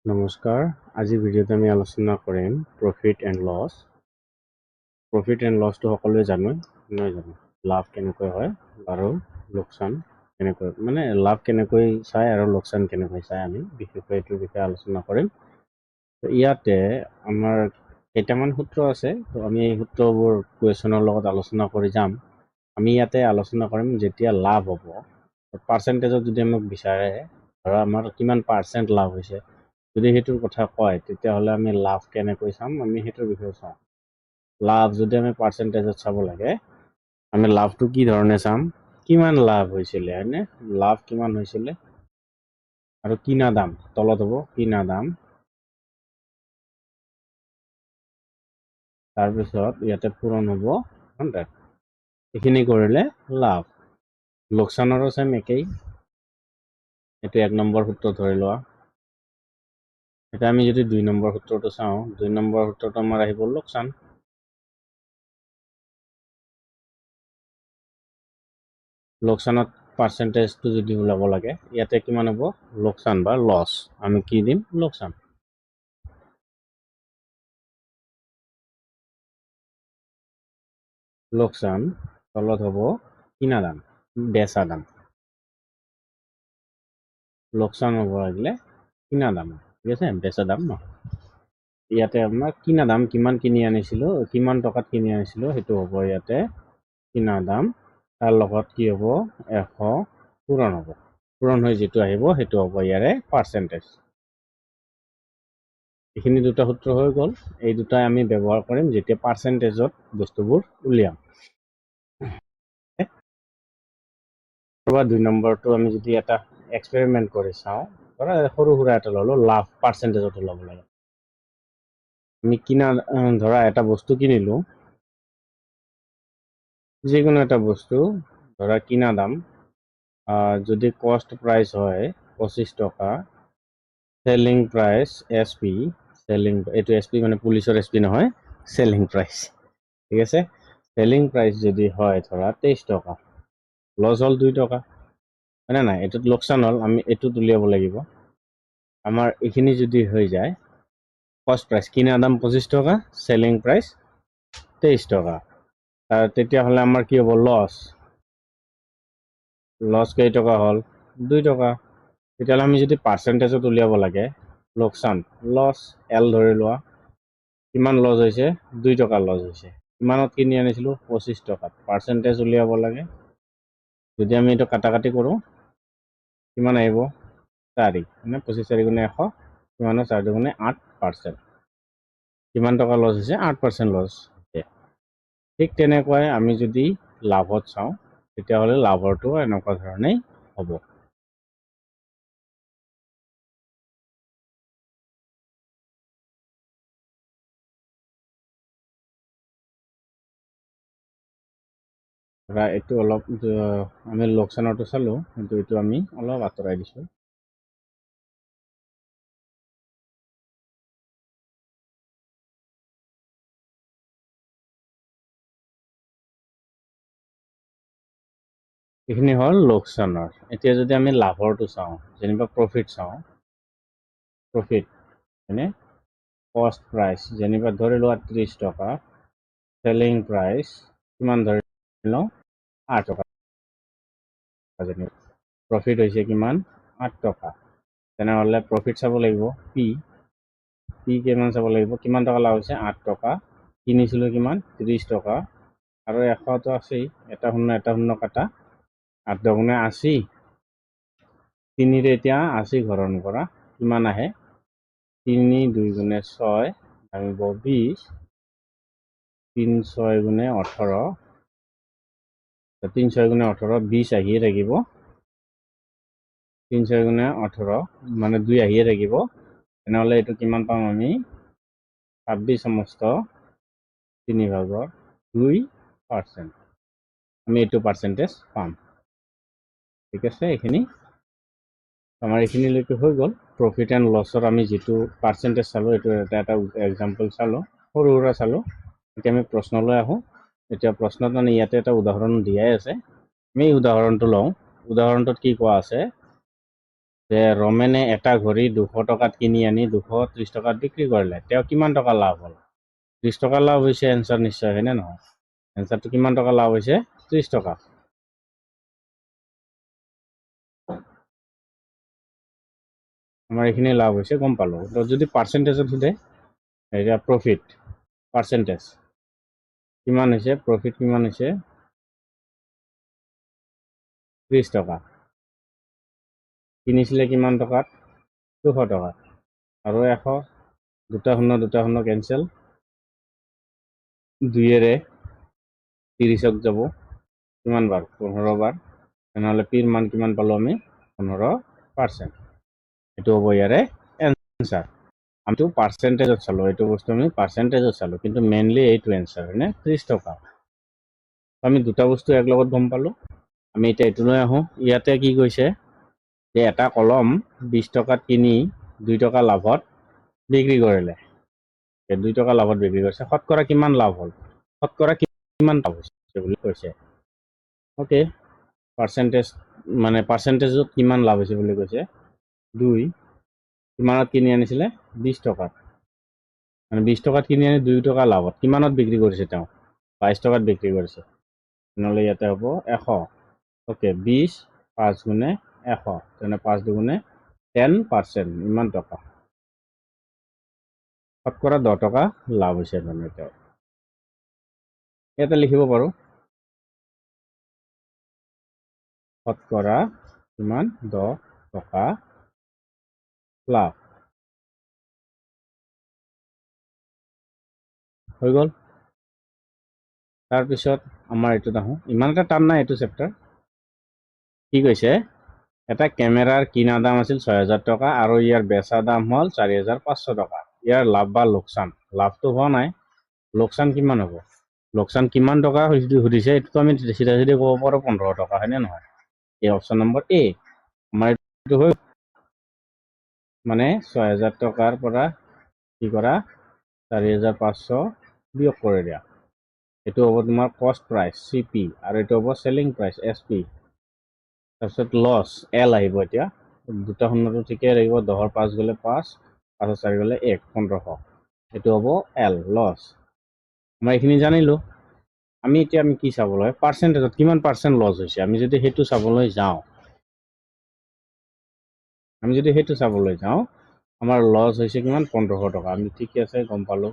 নমস্কাৰ, আজি ভিডিঅ'ত আমি আলোচনা কৰিম profit and loss. Profit and লছটো সকলোৱে জানো, নহয় জানো? লাভ কেনেকৈ হয় আৰু লোকচান কেনেকৈ, মানে লাভ কেনেকৈ চাই আৰু লোকচান কেনেকৈ চাই আমি বিশেষকৈ এইটোৰ বিষয়ে আলোচনা কৰিম। তো ইয়াতে আমাৰ কেইটামান সূত্ৰ আছে, তো আমি এই সূত্ৰবোৰ কুৱেশ্যনৰ লগত আলোচনা কৰি যাম। আমি ইয়াতে আলোচনা কৰিম যেতিয়া লাভ হ'ব, পাৰ্চেণ্টেজত যদি আমাক বিচাৰে, ধৰা আমাৰ কিমান পাৰ্চেণ্ট লাভ হৈছে, যদি সেইটোৰ কথা কয় তেতিয়াহ'লে আমি লাভ কেনেকৈ চাম, আমি সেইটোৰ বিষয়ে চাওঁ। লাভ যদি আমি পাৰ্চেণ্টেজত চাব লাগে, আমি লাভটো কি ধৰণে চাম, কিমান লাভ হৈছিলে, হয়নে? লাভ কিমান হৈছিলে আৰু কিনা দাম তলত হ'ব, কিনা দাম, তাৰপিছত ইয়াতে পূৰণ হ'ব 100। এইখিনি কৰিলে লাভ। লোকচানৰো চেম একেই, এইটো 1 নম্বৰ সূত্ৰ ধৰি লোৱা। এতিয়া আমি যদি 2 নম্বৰ সূত্ৰটো চাওঁ, 2 নম্বৰ সূত্ৰটো আমাৰ আহিব লোকচান। লোকচানত পাৰ্চেণ্টেজটো যদি ওলাব লাগে, ইয়াতে কিমান হ'ব, লোকচান বা লছ, আমি কি দিম, লোকচান। লোকচান তলত হ'ব কিনা দাম, বেচা দাম। লোকচান হ'ব লাগিলে কিনা দাম, ঠিক আছে, বেচা দাম নহয়। ইয়াতে আমাৰ কিনা দাম, কিমান কিনি আনিছিলো, কিমান টকাত কিনি আনিছিলো, সেইটো হ'ব ইয়াতে কিনা দাম, তাৰ লগত কি হ'ব, 100 পূৰণ হ'ব। পূৰণ হৈ যিটো আহিব সেইটো হ'ব ইয়াৰে পাৰ্চেণ্টেজ। এইখিনি দুটা সূত্ৰ হৈ গ'ল। এই দুটাই আমি ব্যৱহাৰ কৰিম যেতিয়া পাৰ্চেণ্টেজত বস্তুবোৰ উলিয়াম। 2 নম্বৰটো আমি যদি এটা এক্সপেৰিমেণ্ট কৰি চাওঁ, ধৰা সৰু সুৰা এটা ল'লো, লাভ পাৰ্চেণ্টেজত ওলাব লাগে। আমি কিনা, ধৰা এটা বস্তু কিনিলো, যিকোনো এটা বস্তু, ধৰা কিনা দাম যদি কষ্ট প্ৰাইচ হয় 25 টকা, চেলিং প্ৰাইচ SP, এইটো SP মানে পুলিচৰ SP নহয়, চেলিং প্ৰাইচ, ঠিক আছে। চেলিং প্ৰাইচ যদি হয় ধৰা 23 টকা, লছ হ'ল 2 টকা, হয়নে নাই? এইটোত লোকচান হ'ল, আমি এইটোত উলিয়াব লাগিব। আমাৰ এইখিনি যদি হৈ যায়, কষ্ট প্ৰাইচ কিনা দাম 25 টকা, চেলিং প্ৰাইচ 23 টকা, তেতিয়াহ'লে আমাৰ কি হ'ব, লছ কেইটকা হ'ল, 2 টকা। তেতিয়াহ'লে আমি যদি পাৰ্চেণ্টেজত উলিয়াব লাগে, লোকচান, লছ, L ধৰি লোৱা, কিমান লছ হৈছে, 2 টকা লছ হৈছে। কিমানত কিনি আনিছিলোঁ, 25 টকাত। পাৰ্চেণ্টেজ উলিয়াব লাগে, যদি আমি এইটো কাটাকাটি কৰোঁ, কিমান আহিব, 4, মানে 25 4 গুণে 100, কিমানৰ 4 দুগুণে 8%। কিমান টকা লছ হৈছে, 8% লছ হৈছে। ঠিক তেনেকুৱাই আমি যদি লাভত চাওঁ, তেতিয়াহ'লে লাভৰটো এনেকুৱা ধৰণেই হ'ব। ধৰা এইটো অলপ আমি লোকচানৰটো চালোঁ, কিন্তু এইটো আমি অলপ আঁতৰাই দিছোঁ। এইখিনি হ'ল লোকচানৰ। এতিয়া যদি আমি লাভৰটো চাওঁ, যেনিবা প্ৰফিট চাওঁ, প্ৰফিট মানে কষ্ট প্ৰাইচ, যেনিবা ধৰি লোৱা 30 টকা, চেলিং প্ৰাইচ কিমান ধৰি লওঁ, 8 টকা, যেনিবা প্ৰফিট হৈছে কিমান, 8 টকা। তেনেহ'লে প্ৰফিট চাব লাগিব, পি কিমান চাব লাগিব, কিমান টকা লাভ হৈছে, 8 টকা, কিনিছিলোঁ কিমান, 30 টকা, আৰু 100টো আছেই, এটা শূন্য কাটা, 8 দুগুণে 80, 3ৰে এতিয়া 80 হৰণ কৰা, কিমান আহে, 3 2 গুণে 6, ভাঙিব 20, 3 6 গুণে 18, 3 6 গুণে 18, 20 আহিয়ে থাকিব, 3 6 গুণে 18, মানে 2 আহিয়ে থাকিব। তেনেহ'লে এইটো কিমান পাম আমি, 26 সমস্ত 3/2%, আমি এইটো পাৰ্চেণ্টেজ পাম, ঠিক আছে। এইখিনি আমাৰ এইখিনিলৈকে হৈ গ'ল। প্ৰফিট এণ্ড লছৰ আমি যিটো পাৰ্চেণ্টেজ চালোঁ, এইটো এটা এক্সাম্পল চালোঁ, সৰু সুৰা চালোঁ। এতিয়া আমি প্ৰশ্নলৈ আহোঁ। এতিয়া প্ৰশ্নত মানে ইয়াতে এটা উদাহৰণ দিয়াই আছে, আমি উদাহৰণটো লওঁ। উদাহৰণটোত কি কোৱা আছে, যে ৰমেনে এটা ঘড়ী 200 টকাত কিনি আনি 230 টকাত বিক্ৰী কৰিলে, তেওঁ কিমান টকা লাভ হ'ল? 30 টকা লাভ হৈছে এনচাৰ নিশ্চয়, হয়নে নহয়? এনচাৰটো কিমান টকা লাভ হৈছে? 30 টকা। আমাৰ এইখিনি লাভ হৈছে, গম পালোঁ। তো যদি পাৰ্চেণ্টেজত সোধে, এতিয়া প্ৰফিট পাৰ্চেণ্টেজ কিমান হৈছে? প্ৰফিট কিমান হৈছে? 30 টকা। কিনিছিলে কিমান টকাত? 200 টকাত। আৰু 100, দুটা শূন্য কেঞ্চেল, 2ৰে 30ক যাব কিমান বাৰ? 15 বাৰ। তেনেহ'লে পিৰ মান কিমান পালোঁ আমি? 15%। এইটো হ'ব ইয়াৰে এনচাৰ। আমিতো পাৰ্চেণ্টেজত চালোঁ, এইটো বস্তু আমি পাৰ্চেণ্টেজত চালোঁ, কিন্তু মেইনলি এইটো এনচাৰ, হয়নে? 30 টকা। আমি দুটা বস্তু এক লগত গম পালোঁ। আমি এতিয়া এইটোলৈ আহোঁ। ইয়াতে কি কৈছে যে এটা কলম 20 টকাত কিনি 2 টকা লাভত বিক্ৰী কৰিলে। 2 টকা লাভত বিক্ৰী কৰিছে, শতকৰা কিমান লাভ হ'ল? শতকৰা কিমান লাভ হৈছে বুলি কৈছে। অ'কে, পাৰ্চেণ্টেজ মানে পাৰ্চেণ্টেজত কিমান লাভ হৈছে বুলি কৈছে? 2 কিমানত কিনি আনিছিলে? 20 টকাত। মানে 20 টকাত কিনি আনি 2 টকা লাভত কিমানত বিক্ৰী কৰিছে তেওঁ? 22 টকাত বিক্ৰী কৰিছে। তেনেহ'লে ইয়াতে হ'ব 100। অ'কে, 20 5 গুণে 100, তেনে 5 দুগুণে 10%, ইমান টকা। শতকৰা 10 টকা লাভ হৈছে মানে তেওঁ। ইয়াতে লিখিব পাৰোঁ শতকৰা কিমান? 10 টকা লাভ হৈ গ'ল। তাৰপিছত আমাৰ এইটোত আহোঁ। ইমান এটা টান নাই এইটো চেপ্টাৰ। কি কৈছে? এটা কেমেৰাৰ কিনা দাম আছিল 6,000 টকা আৰু ইয়াৰ বেচা দাম হ'ল 4,500 টকা। ইয়াৰ লাভ বা লোকচান? লাভটো হোৱা নাই, লোকচান কিমান হ'ব? লোকচান কিমান টকা সুধিছে, এইটোতো আমি চিধা চিধি ক'ব পাৰোঁ 15 টকা, হয়নে নহয়? এই অপশ্যন নম্বৰ এ। আমাৰ এইটো হৈ মানে 6,000 টকাৰ পৰা কি কৰা? 4,500 বিয়োগ কৰি দিয়া। এইটো হ'ব তোমাৰ কষ্ট প্ৰাইচ CP আৰু এইটো হ'ব চেলিং প্ৰাইচ SP। তাৰপিছত লছ L আহিব। এতিয়া দুটা শূন্যটো ঠিকেই লাগিব, 10ৰ 5 গ'লে 5, 5ৰ 4 গ'লে 1, 1500। এইটো হ'ব L, লছ। মই এইখিনি জানিলোঁ। আমি কি চাবলৈ? পাৰ্চেণ্টেজত কিমান পাৰ্চেণ্ট লছ হৈছে, আমি যদি সেইটো চাবলৈ যাওঁ, আমাৰ লছ হৈছে কিমান? 1500 টকা। আমি ঠিকে আছে, গম পালোঁ।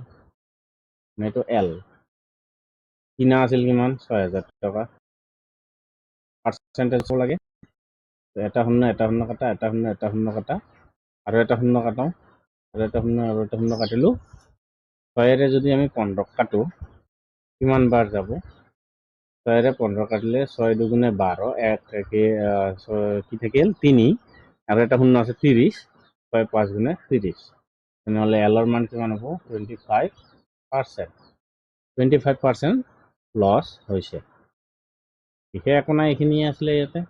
এইটো L। কিনা আছিল কিমান? 6,000 টকা। পাৰ্চেণ্টেজ লাগে, এটা শূন্য কাটা, এটা শূন্য কাটা, আৰু এটা শূন্য কাটাওঁ, আৰু এটা শূন্য কাটিলোঁ। 6ৰে যদি আমি 15 কাটোঁ, কিমান বাৰ যাব? 6ৰে 15 কাটিলে 6 দুগুণে 12, 1 কি থাকিল? 3, আৰু এটা শূন্য আছে 30, 6 5 গুণে 30। তেনেহ'লে এলৰ মান কিমান হ'ব? 25%। 25% লছ হৈছে। বিশেষ একো নাই, এইখিনিয়ে আছিলে ইয়াতে।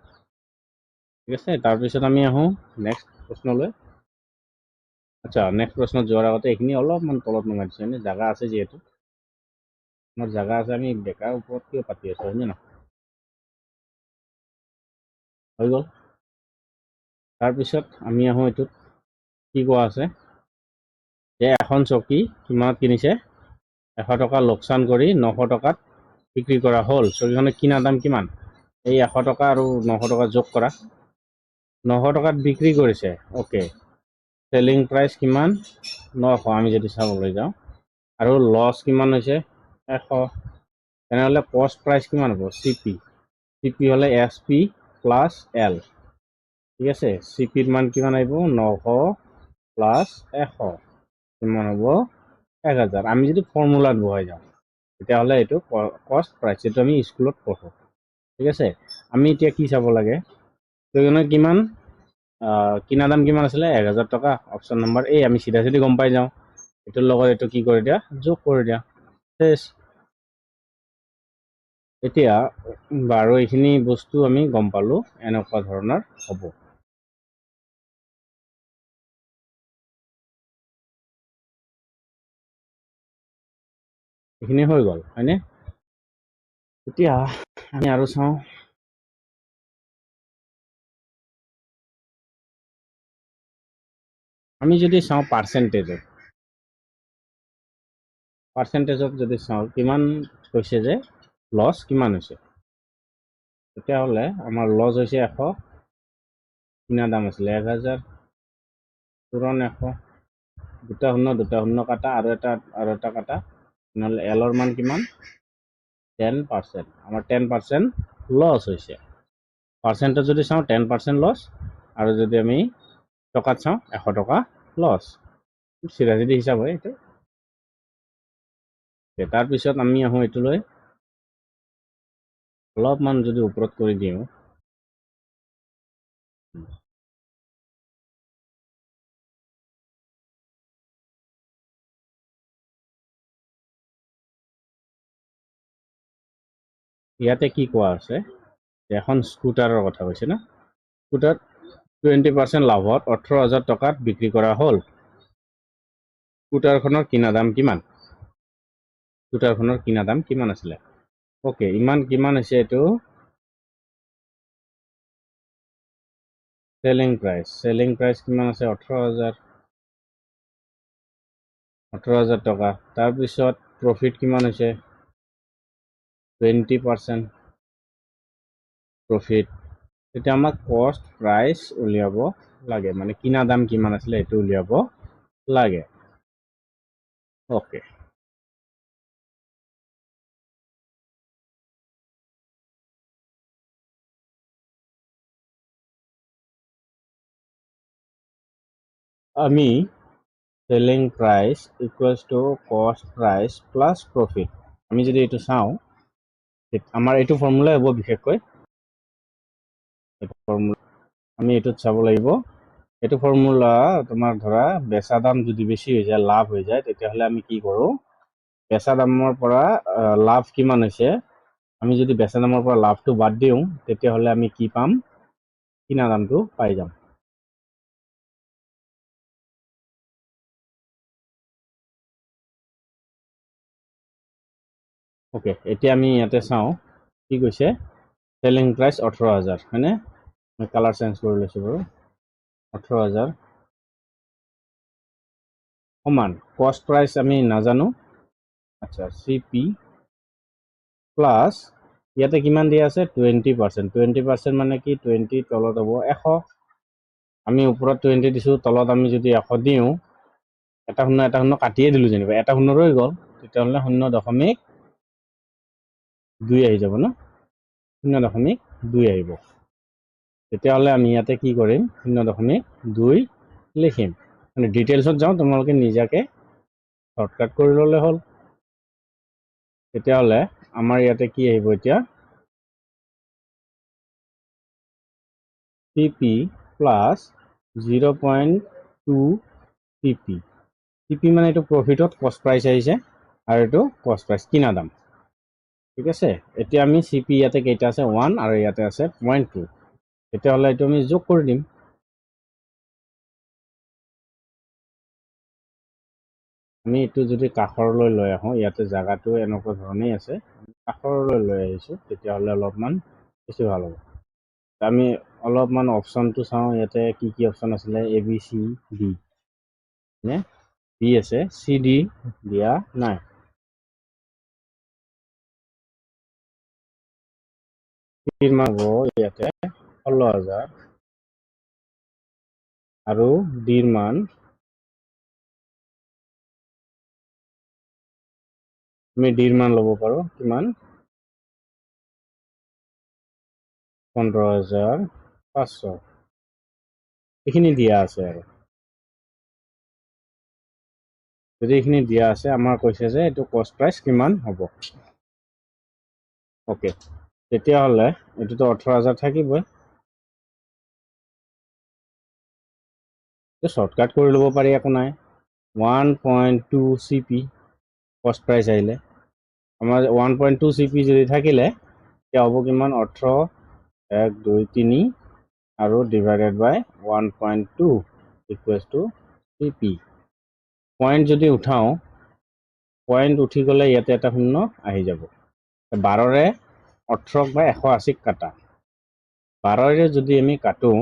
ঠিক আছে, তাৰপিছত আমি আহোঁ নেক্সট প্ৰশ্নলৈ। আচ্ছা, নেক্সট প্ৰশ্নত যোৱাৰ আগতে এইখিনি অলপমান তলত নমাই দিছোঁ, এনে জাগা আছে যিহেতু। আমাৰ জাগা আছে, আমি বেকাৰ ওপৰত কিয় পাতি আছোঁ, হয়নে নহয়? হৈ গ'ল। তাৰপিছত আমি আহোঁ এইটোত। কি কোৱা আছে যে এখন চকী কিমানত কিনিছে? 100 টকা লোকচান কৰি 900 টকাত বিক্ৰী কৰা হ'ল। চকীখনৰ কিনা দাম কিমান? এই 100 টকা আৰু 900 টকা যোগ কৰা। 900 টকাত বিক্ৰী কৰিছে। অ'কে, চেলিং প্ৰাইচ কিমান? 900, আমি যদি চাবলৈ যাওঁ। আৰু লছ কিমান হৈছে? 100। তেনেহ'লে কষ্ট প্ৰাইচ কিমান হ'ব? CP হ'লে SP প্লাছ L। ঠিক আছে, CPৰ মান কিমান আহিব? 900 প্লাছ 100 কিমান হ'ব? 1000। আমি যদি ফৰ্মুলাত বহাই যাওঁ, তেতিয়াহ'লে এইটো কষ্ট প্ৰাইচ, এইটো আমি স্কুলত পঢ়োঁ। ঠিক আছে, আমি এতিয়া কি চাব লাগে? কিমান কিনা দাম কিমান আছিলে? 1000 টকা। অপশ্যন নম্বৰ এ। আমি চিধা চিধি গম পাই যাওঁ, এইটোৰ লগত এইটো কি কৰি দিয়া? যোগ কৰি দিয়া। এতিয়া বাৰু এইখিনি বস্তু আমি গম পালোঁ, এনেকুৱা ধৰণৰ হ'ব। এইখিনি হৈ গ'ল, হয়নে? এতিয়া আমি আৰু চাওঁ। আমি যদি চাওঁ পাৰ্চেণ্টেজত যদি চাওঁ কিমান কৈছে যে লছ কিমান হৈছে, তেতিয়াহ'লে আমাৰ লছ হৈছে 100, কিনা দাম আছিলে 1000, পূৰণ 100, দুটা শূন্য কাটা আৰু এটা কাটা, নহ'লে এলৰ মান কিমান 10%, আমাৰ 10% লছ হৈছে। পাৰ্চেণ্টেজ যদি চাওঁ 10% লছ, আৰু যদি আমি টকাত চাওঁ 100 টকা লছ, চিধা চিধি হিচাপ হয় এইটো। তাৰপিছত আমি আহোঁ এইটোলৈ, অলপমান যদি ওপৰত কৰি দিওঁ, ইয়াতে কি কোৱা আছে, এখন স্কুটাৰৰ কথা কৈছে না, স্কুটাৰ 20% লাভত 18,000 টকাত বিক্ৰী কৰা হ'ল। স্কুটাৰখনৰ কিনা দাম কিমান? স্কুটাৰখনৰ কিনা দাম কিমান আছিলে? ওকে, কিমান হৈছে এইটো সেলিং প্ৰাইচ কিমান আছে 18,000 টকা। তাৰপিছত প্ৰফিট কিমান হৈছে 20% প্ৰফিট। এতিয়া আমাক কষ্ট প্ৰাইচ উলিয়াব লাগে, মানে কিনা দাম কিমান আছিলে এইটো উলিয়াব লাগে। ওকে, আমি সেলিং প্ৰাইচ ইকুৱেলছ টু কষ্ট প্ৰাইচ প্লাছ প্ৰফিট, আমি যদি এইটো চাওঁ আমাৰ এইটো ফৰ্মুলাই হ'ব বিশেষকৈ। আমি এইটোত চাব লাগিব, এইটো ফৰ্মুলা তোমাৰ ধৰা বেচা দাম যদি বেছি হৈ যায়, লাভ হৈ যায়, তেতিয়াহ'লে আমি কি কৰোঁ, বেচা দামৰ পৰা লাভ কিমান হৈছে, আমি যদি বেচা দামৰ পৰা লাভটো বাদ দিওঁ, তেতিয়াহ'লে আমি কি পাম, কিনা দামটো পাই যাম। ওকে, এতিয়া আমি ইয়াতে চাওঁ কি কৈছে, সেলিং প্ৰাইচ 18,000 হয়নে, মই কালাৰ চেঞ্জ কৰি লৈছোঁ বাৰু, 18,000 সমান কষ্ট প্ৰাইচ আমি নাজানো, আচ্ছা CP প্লাছ ইয়াতে কিমান দিয়া আছে 20% মানে কি 20 তলত হ'ব 100, আমি ওপৰত 20 দিছোঁ, তলত আমি যদি 100 দিওঁ, এটা শূন্য কাটিয়ে দিলোঁ, যেনিবা এটা শূন্য ৰৈ গ'ল, তেতিয়াহ'লে 0.2 আহি যাব ন, 0.2 আহিব। তেতিয়াহ'লে আমি ইয়াতে কি কৰিম, 0.2 লিখিম, মানে ডিটেইলছত যাওঁ, তোমালোকে নিজাকে শ্বৰ্টকাট কৰি ল'লে হ'ল। তেতিয়াহ'লে আমাৰ ইয়াতে কি আহিব এতিয়া, CP প্লাছ 0.2 CP মানে এইটো প্ৰফিটত কষ্ট প্ৰাইচ আহিছে, আৰু এইটো কষ্ট প্ৰাইচ কিনা দাম, ঠিক আছে। এতিয়া আমি CP ইয়াতে কেইটা আছে 1 আৰু ইয়াতে আছে 0.2, তেতিয়াহ'লে এইটো আমি যোগ কৰি দিম। আমি এইটো যদি কাষৰলৈ লৈ আহোঁ, ইয়াতে জাগাটো এনেকুৱা ধৰণেই আছে, কাষৰলৈ লৈ আহিছোঁ, তেতিয়াহ'লে অলপমান বেছি ভাল হ'ব। আমি অলপমান অপশ্যনটো চাওঁ, ইয়াতে কি কি অপশ্যন আছিলে, ABCD নে B আছে, CD দিয়া নাই। ইয়াতে 16,000 আৰু ডিৰ মান আমি ডিৰ মান ল'ব পাৰোঁ কিমান 15,500, এইখিনি দিয়া আছে। আৰু যদি এইখিনি দিয়া আছে, আমাৰ কৈছে যে এইটো কষ্ট প্ৰাইচ কিমান হ'ব। ওকে, তেতিয়াহ'লে এইটোতো 18,000 থাকিবই, শ্বৰ্টকাট কৰি ল'ব পাৰি, একো নাই, 1.2 CP কষ্ট প্ৰাইচ আহিলে, আমাৰ 1.2 CP যদি থাকিলে, তেতিয়া হ'ব কিমান 18, 1, 2, 3 আৰু divided by 1.2 equals to CP। Point যদি উঠাওঁ, পইণ্ট উঠি গ'লে ইয়াতে এটা শূন্য আহি যাব, 12ৰে 18 বা 180 কাটা, 12ৰে যদি আমি কাটোঁ,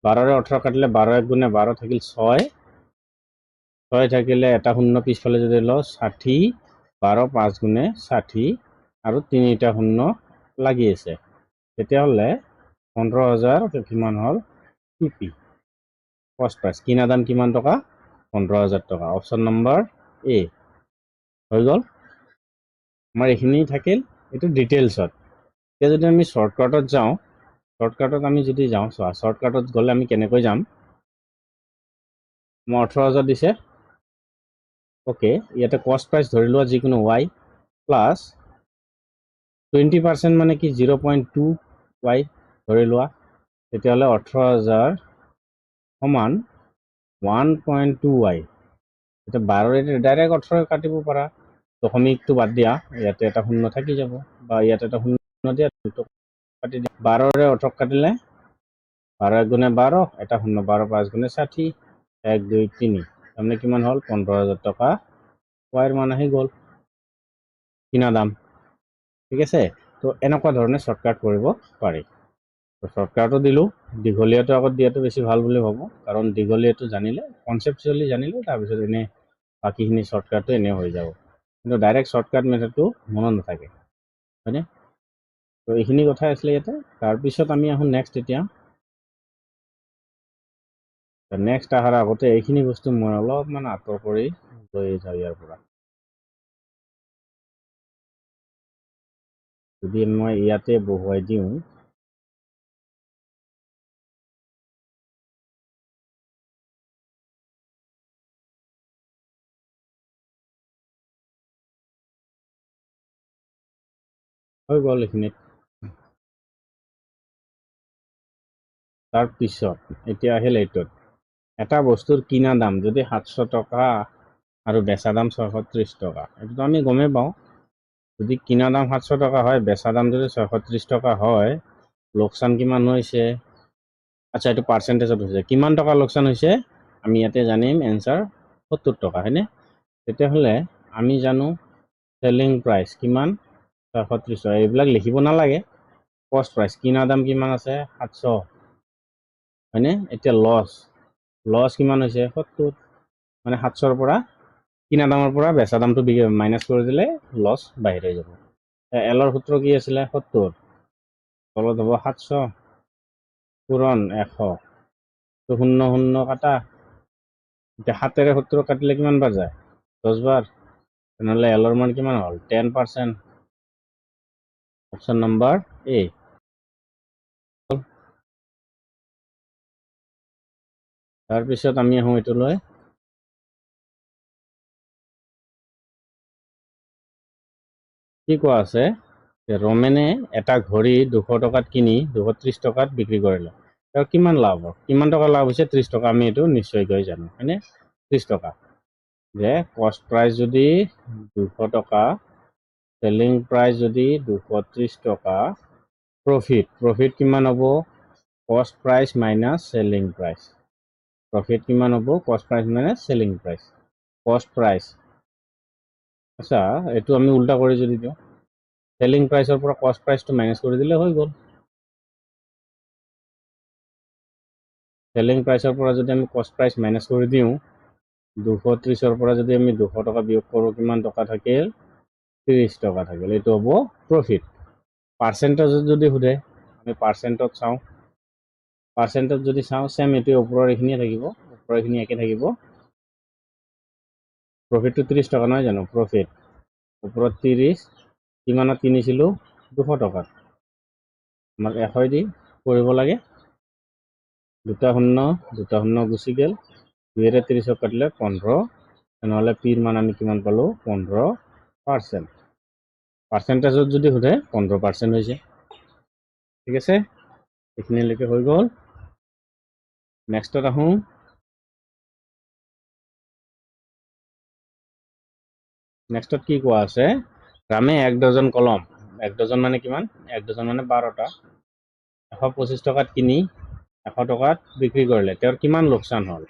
12ৰে 18 কাটিলে 12 1 গুণে 12 থাকিল 6 6 থাকিলে এটা শূন্য পিছফালে যদি লওঁ 60 12 5 গুণে 60 আৰু 3টা শূন্য লাগি আছে তেতিয়াহ'লে 15,000 কিমান হ'ল পিপি কষ্ট প্ৰাইচ কিনা দাম কিমান টকা 15,000 টকা অপশ্যন নম্বৰ এ হৈ গ'ল আমাৰ এইখিনি থাকিল এইটো ডিটেইলছত এতিয়া যদি আমি শৰ্টকাটত যাওঁ শৰ্টকাটত আমি যদি যাওঁ চোৱা শৰ্টকাটত গ'লে আমি কেনেকৈ যাম মই 18,000 দিছে ওকে ইয়াতে কষ্ট প্ৰাইচ ধৰি লোৱা যিকোনো y প্লাছ 20% মানে কি 0.2 y ধৰি লোৱা তেতিয়াহ'লে 18,000 সমান 1.2 y এতিয়া 12 ডাইৰেক্ট 18 কাটিব পাৰা দশমিকটো বাদ দিয়া ইয়াতে এটা শূন্য থাকি যাব বা ইয়াতে এটা শূন্য দিয়া কাটি দিয়া 12ৰে 18 কাটিলে 12 1 গুণে 12 এটা শূন্য 12 5 গুণে 60 1 2 3 তাৰমানে কিমান হ'ল 15,000 টকা ৱাইৰ মান আহি গ'ল কিনা দাম ঠিক আছে তো এনেকুৱা ধৰণে শৰ্টকাট কৰিব পাৰি তো শৰ্টকাটো দিলোঁ দীঘলীয়াটো আগত দিয়াটো বেছি ভাল বুলি ভাবোঁ কাৰণ দীঘলীয়াটো জানিলে কনচেপচুৱেলি জানিলে তাৰপিছত এনে বাকীখিনি শৰ্টকাটটো এনে হৈ যাব কিন্তু ডাইৰেক্ট শৰ্টকাট মেথডটো মনত নাথাকে হয়নে তো এইখিনি কথা আছিলে ইয়াতে তাৰপিছত আমি আহোঁ নেক্সট এতিয়া নেক্সট অহাৰ আগতে এইখিনি বস্তু মই অলপমান আঁতৰ কৰি লৈ যাওঁ ইয়াৰ পৰা যদি মই ইয়াতে বহুৱাই দিওঁ হৈ গ'ল এইখিনিত তাৰপিছত এতিয়া আহিল এইটোত এটা বস্তুৰ কিনা দাম যদি 700 টকা আৰু বেচা দাম 630 টকা এইটো আমি গমেই পাওঁ যদি কিনা দাম 700 টকা হয় বেচা দাম যদি 630 টকা হয় লোকচান কিমান হৈছে আচ্ছা এইটো পাৰ্চেণ্টেজত হৈছে কিমান টকা লোকচান হৈছে আমি ইয়াতে জানিম এনসাৰ 70 টকা হয়নে তেতিয়াহ'লে আমি জানো সেলিং প্ৰাইচ কিমান 630 টকা এইবিলাক লিখিব নালাগে কষ্ট প্ৰাইচ কিনা দাম কিমান আছে 700 হয়নে এতিয়া লছ কিমান হৈছে 70 মানে 700ৰ পৰা কিনা দামৰ পৰা বেচা দামটো মাইনাছ কৰি দিলে লছ বাহিৰ হৈ যাব এলৰ সূত্ৰ কি আছিলে 70 তলত হ'ব 700 পূৰণ 100 তো 0 0 কাটা এতিয়া 7ৰে 70 কাটিলে কিমান বাৰ যায় 10 বাৰ তেনেহ'লে এলৰ মান কিমান হ'ল 10% অপশ্যন নম্বৰ এ তাৰপিছত আমি আহোঁ এইটোলৈ কি কোৱা আছে ৰমেনে এটা ঘড়ী 200 টকাত কিনি 230 টকাত বিক্ৰী কৰিলে তাৰ কিমান লাভ হ'ব কিমান টকা লাভ হৈছে 30 টকা আমি এইটো নিশ্চয়কৈ জানো হয়নে 30 টকা যে কষ্ট প্ৰাইচ যদি 200 টকা সেলিং প্ৰাইচ যদি 230 টকা প্ৰফিট কিমান হ'ব কষ্ট price minus selling price profit কিমান হ'ব কষ্ট প্ৰাইচ মাইনাছ সেলিং প্ৰাইচ কষ্ট প্ৰাইচ আচ্ছা এইটো আমি উল্টা কৰি যদি দিওঁ সেলিং প্ৰাইচৰ পৰা কষ্ট প্ৰাইচটো মাইনাছ কৰি দিলে হৈ গ'ল সেলিং প্ৰাইচৰ পৰা যদি আমি কষ্ট প্ৰাইচ মাইনাছ কৰি দিওঁ 230ৰ পৰা যদি আমি 200 টকা বিয়োগ কৰোঁ কিমান টকা থাকিল 30 টকা থাকিল এইটো হ'ব প্ৰফিট পাৰ্চেণ্টেজত যদি সোধে আমি পাৰ্চেণ্টত চাওঁ পাৰ্চেণ্টত যদি চাওঁ চেম এইটো ওপৰৰ এইখিনিয়ে থাকিব ওপৰৰ এইখিনি একে থাকিব প্ৰফিটটো 30 টকা নহয় জানো প্ৰফিট ওপৰত 30 কিমানত কিনিছিলোঁ 200 টকাত আমাক 100 দি কৰিব লাগে দুটা শূন্য গুচি গ'ল 2ৰে 30 কাটিলে 15 তেনেহ'লে পিৰ মান আমি কিমান পালোঁ 15% পাৰ্চেণ্টেজত যদি সোধে 15% হৈছে ঠিক আছে এইখিনিলৈকে হৈ গ'ল নেক্সটত আহোঁ নেক্সটত কি কোৱা আছে ৰামে 1 ডজন কলম 1 ডজন মানে কিমান 1 ডজন মানে 12টা 125 টকাত কিনি 100 টকাত বিক্ৰী কৰিলে তেওঁৰ কিমান লোকচান হ'ল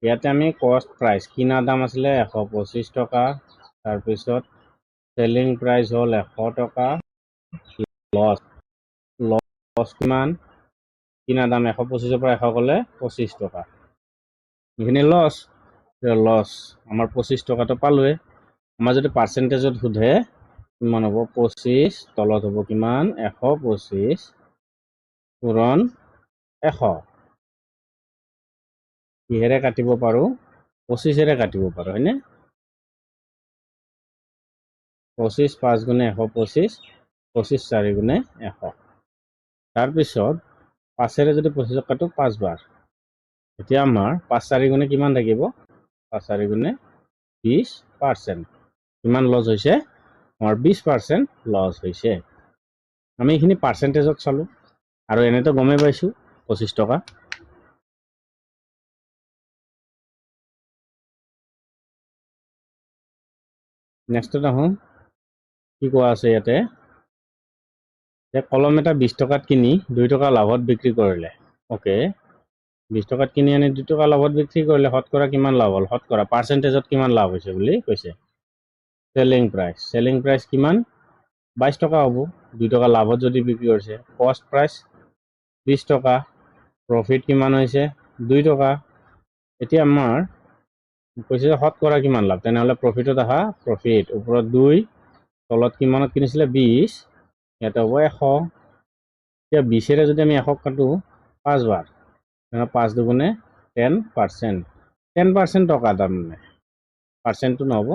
ইয়াতে আমি কষ্ট প্ৰাইচ কিনা দাম আছিলে 125 টকা তাৰপিছত সেলিং প্ৰাইচ হ'ল 100 টকা লছ কিমান কিনা দাম 125 পৰা 100 গ'লে 25 টকা। এইখিনি লছ আমাৰ 25 টকাটো পালোৱে। আমাৰ যদি পাৰ্চেণ্টেজত সোধে কিমান হ'ব 25 তলত হ'ব কিমান 125 পূৰণ 100 কিহেৰে কাটিব পাৰোঁ 25ৰে কাটিব পাৰোঁ হয়নে 25 5 গুণে 125 25 4 গুণে 100 তাৰপিছত 5ৰে যদি 25 কাটো 5 বাৰ এতিয়া আমাৰ 5 4 গুণে কিমান থাকিব 5 4 গুণে 20% কিমান লছ হৈছে আমাৰ 20% লছ হৈছে আমি এইখিনি পাৰ্চেণ্টেজত চালোঁ আৰু এনেতো গমেই পাইছোঁ 25 টকা নেক্সটত আহোঁ কি কোৱা আছে ইয়াতে যে কলম এটা 20 টকাত কিনি 2 টকা লাভত বিক্ৰী কৰিলে ওকে 20 টকাত কিনি আনি 2 টকা লাভত বিক্ৰী কৰিলে শতকৰা কিমান লাভ হ'ল শতকৰা পাৰ্চেণ্টেজত কিমান লাভ হৈছে বুলি কৈছে চেলিং প্ৰাইচ কিমান 22 টকা হ'ব 2 টকা লাভত যদি বিক্ৰী কৰিছে কষ্ট প্ৰাইচ 20 টকা প্ৰফিট কিমান হৈছে 2 টকা এতিয়া আমাৰ কৈছে শতকৰা কিমান লাভ তেনেহ'লে প্ৰফিটত আহা প্ৰফিট ওপৰত 2 তলত কিমানত কিনিছিলে 20 ইয়াতে হ'ব 100 এতিয়া 20ৰে যদি আমি 100 কাটো 5 বাৰ 5 দুগুণে 10% 10% টকা তাৰমানে পাৰ্চেণ্টটো নহ'ব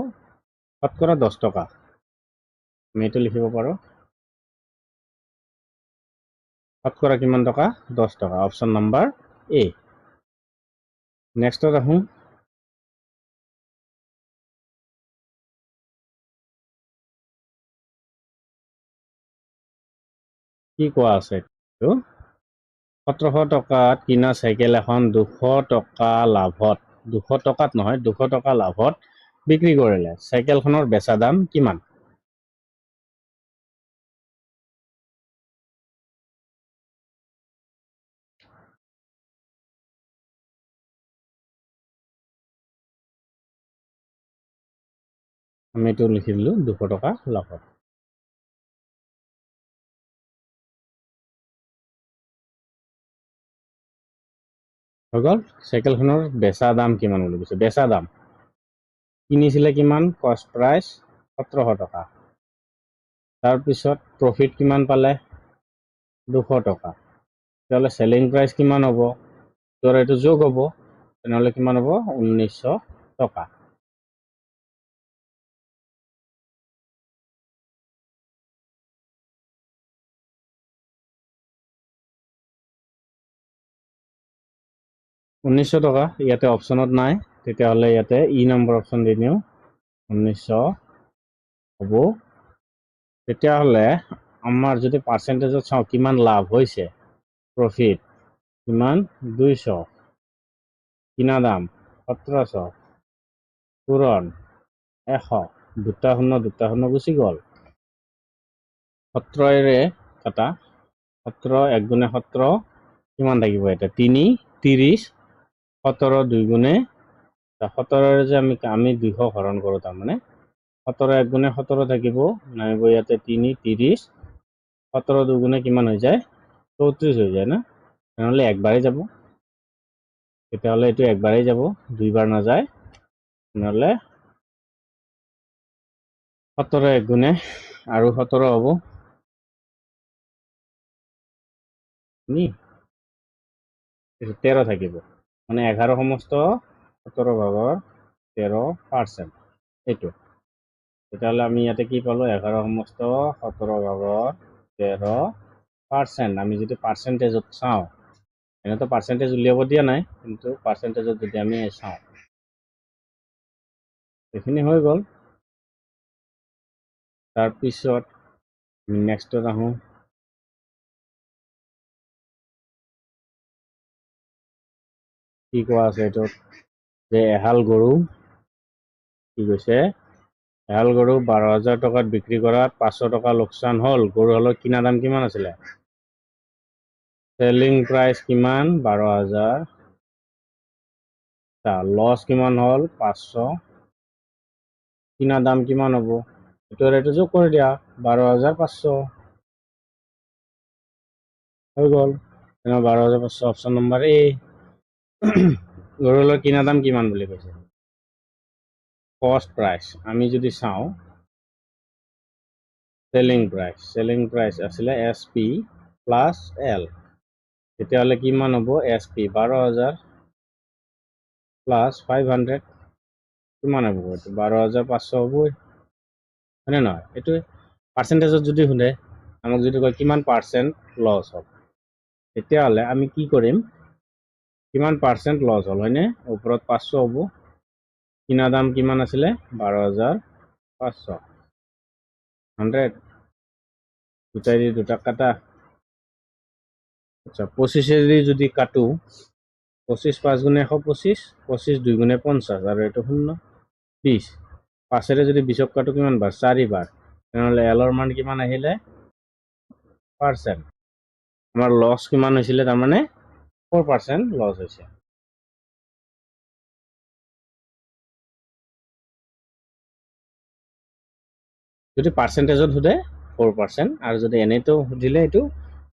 শতকৰা 10 টকা আমি এইটো লিখিব পাৰোঁ শতকৰা কিমান টকা 10 টকা অপশ্যন নাম্বাৰ এ নেক্সটত আহোঁ কি কোৱা আছে 1700 টকাত কিনা চাইকেল এখন 200 টকা লাভত 200 টকাত নহয় 200 টকা লাভত বিক্ৰী কৰিলে চাইকেলখনৰ বেচা দাম কিমান আমি এইটো লিখি দিলোঁ 200 টকা লাভত হৈ গ'ল চাইকেলখনৰ বেচা দাম কিমান বুলি কৈছে বেচা দাম কিনিছিলে কিমান কষ্ট প্ৰাইচ 1700 টকা তাৰপিছত প্ৰফিট কিমান পালে 200 টকা তেতিয়াহ'লে চেলিং প্ৰাইচ কিমান হ'ব তোৰ এইটো যোগ হ'ব তেনেহ'লে কিমান হ'ব 1900 টকা টকা ইয়াতে অপশ্যনত নাই তেতিয়াহ'লে ইয়াতে ই নম্বৰ অপশ্যন দি দিওঁ 1900 হ'ব তেতিয়াহ'লে আমাৰ যদি পাৰ্চেণ্টেজত চাওঁ কিমান লাভ হৈছে প্ৰফিট কিমান 200 কিনা দাম 1700 পূৰণ 100 দুটা শূন্য গুচি গ'ল 17ৰে কাটা 17 1 গুণে 17 কিমান থাকিব এতিয়া 3 30 17 2 গুণে 17ৰে যে আমি 200 হৰণ কৰোঁ তাৰমানে 17 1 গুণে 17 থাকিব নামিব ইয়াতে 3 30 17 2 গুণে কিমান হৈ যায় 34 হৈ যায় না তেনেহ'লে একবাৰেই যাব তেতিয়াহ'লে এইটো একবাৰেই যাব দুইবাৰ নাযায় তেনেহ'লে 17 1 গুণে আৰু 17 হ'ব নি 13 থাকিব মানে 11 সমস্ত 17 ভাগৰ 13% এইটো তেতিয়াহ'লে আমি ইয়াতে কি পালোঁ 11 সমস্ত 17 ভাগৰ 13% আমি যদি পাৰ্চেণ্টেজত চাওঁ এনেতো পাৰ্চেণ্টেজ উলিয়াব দিয়া নাই কিন্তু পাৰ্চেণ্টেজত যদি আমি চাওঁ এইখিনি হৈ গ'ল তাৰপিছত নেক্সটত আহোঁ কি কোৱা আছে এইটোত যে এহাল গৰু কি কৈছে এহাল গৰু 12,000 টকাত বিক্ৰী কৰাত 500 টকা লোকচান হ'ল গৰুহালৰ কিনা দাম কিমান আছিলে চেলিং প্ৰাইচ কিমান 12,000 লছ কিমান হ'ল 500 কিনা দাম কিমান হ'ব এইটো যোগ কৰি দিয়া 12,500 হৈ গ'ল 12,500 অপশ্যন নম্বৰ এ। গৰুলৰ কিনা দাম কিমান বুলি কৈছে? কষ্ট প্ৰাইচ। আমি যদি চাওঁ চেলিং প্ৰাইচ আছিলে SP প্লাছ L, তেতিয়াহ'লে কিমান হ'ব? SP 12,000 প্লাছ 500 কিমান হ'ব? এইটো 12,500 হ'বই, হয়নে নহয়? এইটো পাৰ্চেণ্টেজত যদি সোধে, আমাক যদি কয় কিমান পাৰ্চেণ্ট লছ হ'ল, তেতিয়াহ'লে আমি কি কৰিম? কিমান পাৰ্চেণ্ট লছ হ'ল, হয়নে? ওপৰত 500 হ'ব, কিনা দাম কিমান আছিলে? 12,500, 100 দুটাই দি দুটা কাটা। আচ্ছা, 25 যদি কাটো, 25 5 গুণে 125, 25 2 গুণে 50, আৰু এইটো 0 20। 5 যদি 20ক কাটো কিমান বাৰ? 4 বাৰ। তেনেহ'লে এলৰ মান কিমান আহিলে? পাৰ্চেণ্ট। আমাৰ লছ কিমান হৈছিলে? তাৰমানে 4% লছ হৈছে। যদি পাৰ্চেণ্টেজত সোধে 4%, আৰু যদি এনেইতো সুধিলে এইটো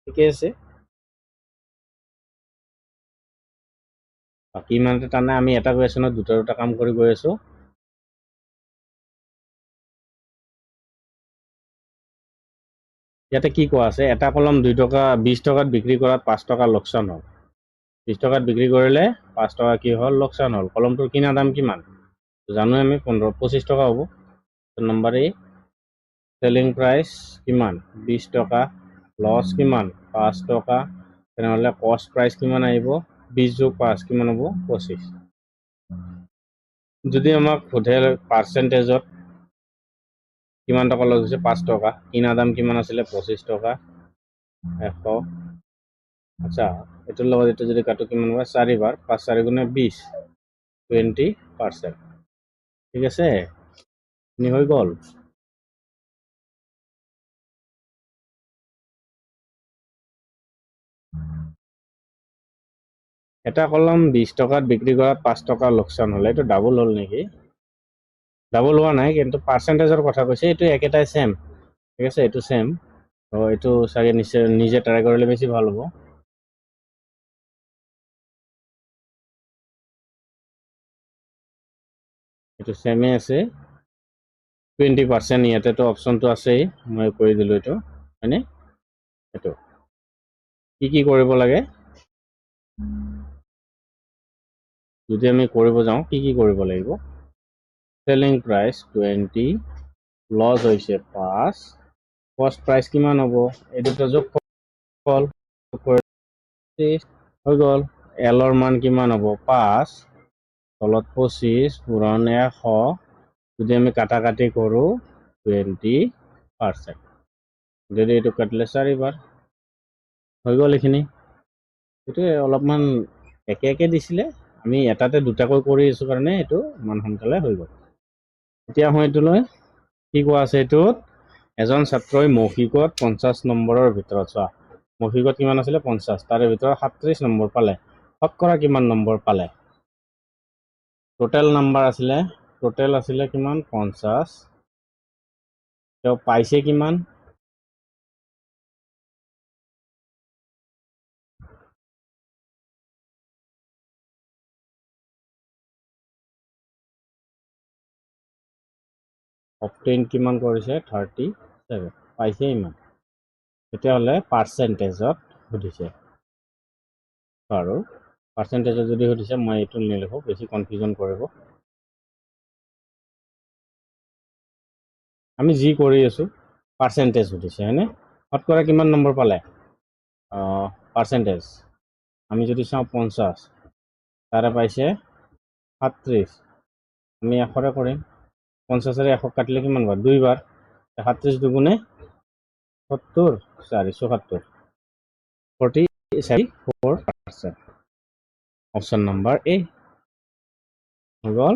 ঠিকে আছে। বাকী ইমানতে তাৰমানে আমি এটা কুৱেশ্যনত দুটা কাম কৰি গৈ আছো। ইয়াতে কি কোৱা আছে? এটা কলম 20 টকাত বিক্ৰী কৰাত 5 টকা লোকচান হ'ল। 20 টকাত বিক্ৰী কৰিলে 5 টকা কি হ'ল? লোকচান হ'ল। কলমটোৰ কিনা দাম কিমান? জানো আমি 25 টকা হ'ব। নম্বৰ এ, চেলিং প্ৰাইচ কিমান? 20 টকা, লছ কিমান? 5 টকা। তেনেহ'লে কষ্ট প্ৰাইচ কিমান আহিব? 20 যোগ 5 কিমান হ'ব? 25। যদি আমাক সোধে পাৰ্চেণ্টেজত কিমান টকা লছ হৈছে? 5 টকা। কিনা দাম কিমান আছিলে? 25 টকা, 100। আচ্ছা, এইটোৰ লগত এইটো যদি কাটো কিমান হ'ব? 4 বাৰ, 5 4 গুণে 20, 20%। ঠিক আছে, হৈ গ'ল। এটা কলম 20 টকাত বিক্ৰী কৰাত 5 টকা লোকচান হ'লে, এইটো ডাবল হ'ল নেকি? ডাবল হোৱা নাই, কিন্তু পাৰ্চেণ্টেজৰ কথা কৈছে। এইটো একেটাই ছেম, ঠিক আছে, এইটো ছেম। এইটো চাগে নিজে ট্ৰাই কৰিলে বেছি ভাল হ'ব। এইটো ছেমে আছে, 20%। ইয়াতেতো অপশ্যনটো আছেই, মই কৰি দিলোঁ এইটো, হয়নে? এইটো কি কৰিব লাগে? যদি আমি কৰিব যাওঁ, কি কৰিব লাগিব? চেলিং প্ৰাইচ 20, লছ হৈছে 5, কষ্ট প্ৰাইচ কিমান হ'ব? এই দুটা যোগ হ'ল, হৈ গ'ল। এলৰ মান কিমান হ'ব? 5, তলত 25 পূৰণ 100, যদি আমি কাটাকাটি কৰোঁ 20%। যদি এইটো কাটিলে 4 বাৰ, হৈ গ'ল এইখিনি। এইটোৱে অলপমান একে দিছিলে, আমি এটাতে দুটাকৈ কৰি আছোঁ কাৰণে এইটো ইমান সোনকালে হৈ গ'ল। এতিয়া মই এইটোলৈ কি কোৱা আছে? এইটোত এজন ছাত্ৰই মৌখিকত 50 নম্বৰৰ ভিতৰত, চোৱা মৌখিকত কিমান আছিলে? 50, তাৰে ভিতৰত 37 নম্বৰ পালে। শতকৰা কিমান নম্বৰ পালে? টোটেল নাম্বাৰ আছিলে, টোটেল আছিলে কিমান? 50। তেওঁ পাইছে কিমান? অবটেইন কিমান কৰিছে? 37, পাইছে ইমান। তেতিয়াহ'লে পাৰ্চেণ্টেজত সুধিছে, আৰু পাৰ্চেণ্টেজত যদি সুধিছে, মই এইটো নিলিখোঁ, বেছি কনফিউজন কৰিব। আমি যি কৰি আছোঁ, পাৰ্চেণ্টেজ সুধিছে, হয়নে? শতকৰা কিমান নম্বৰ পালে? পাৰ্চেণ্টেজ আমি যদি চাওঁ 50, তাৰে পাইছে 37, আমি 100ৰে কৰিম। 50ৰে 100 কাটিলে কিমান বাৰ? 2 বাৰ। 37 দুগুণে 70, 474, 44%। অপশ্যন নম্বৰ এ হৈ গ'ল।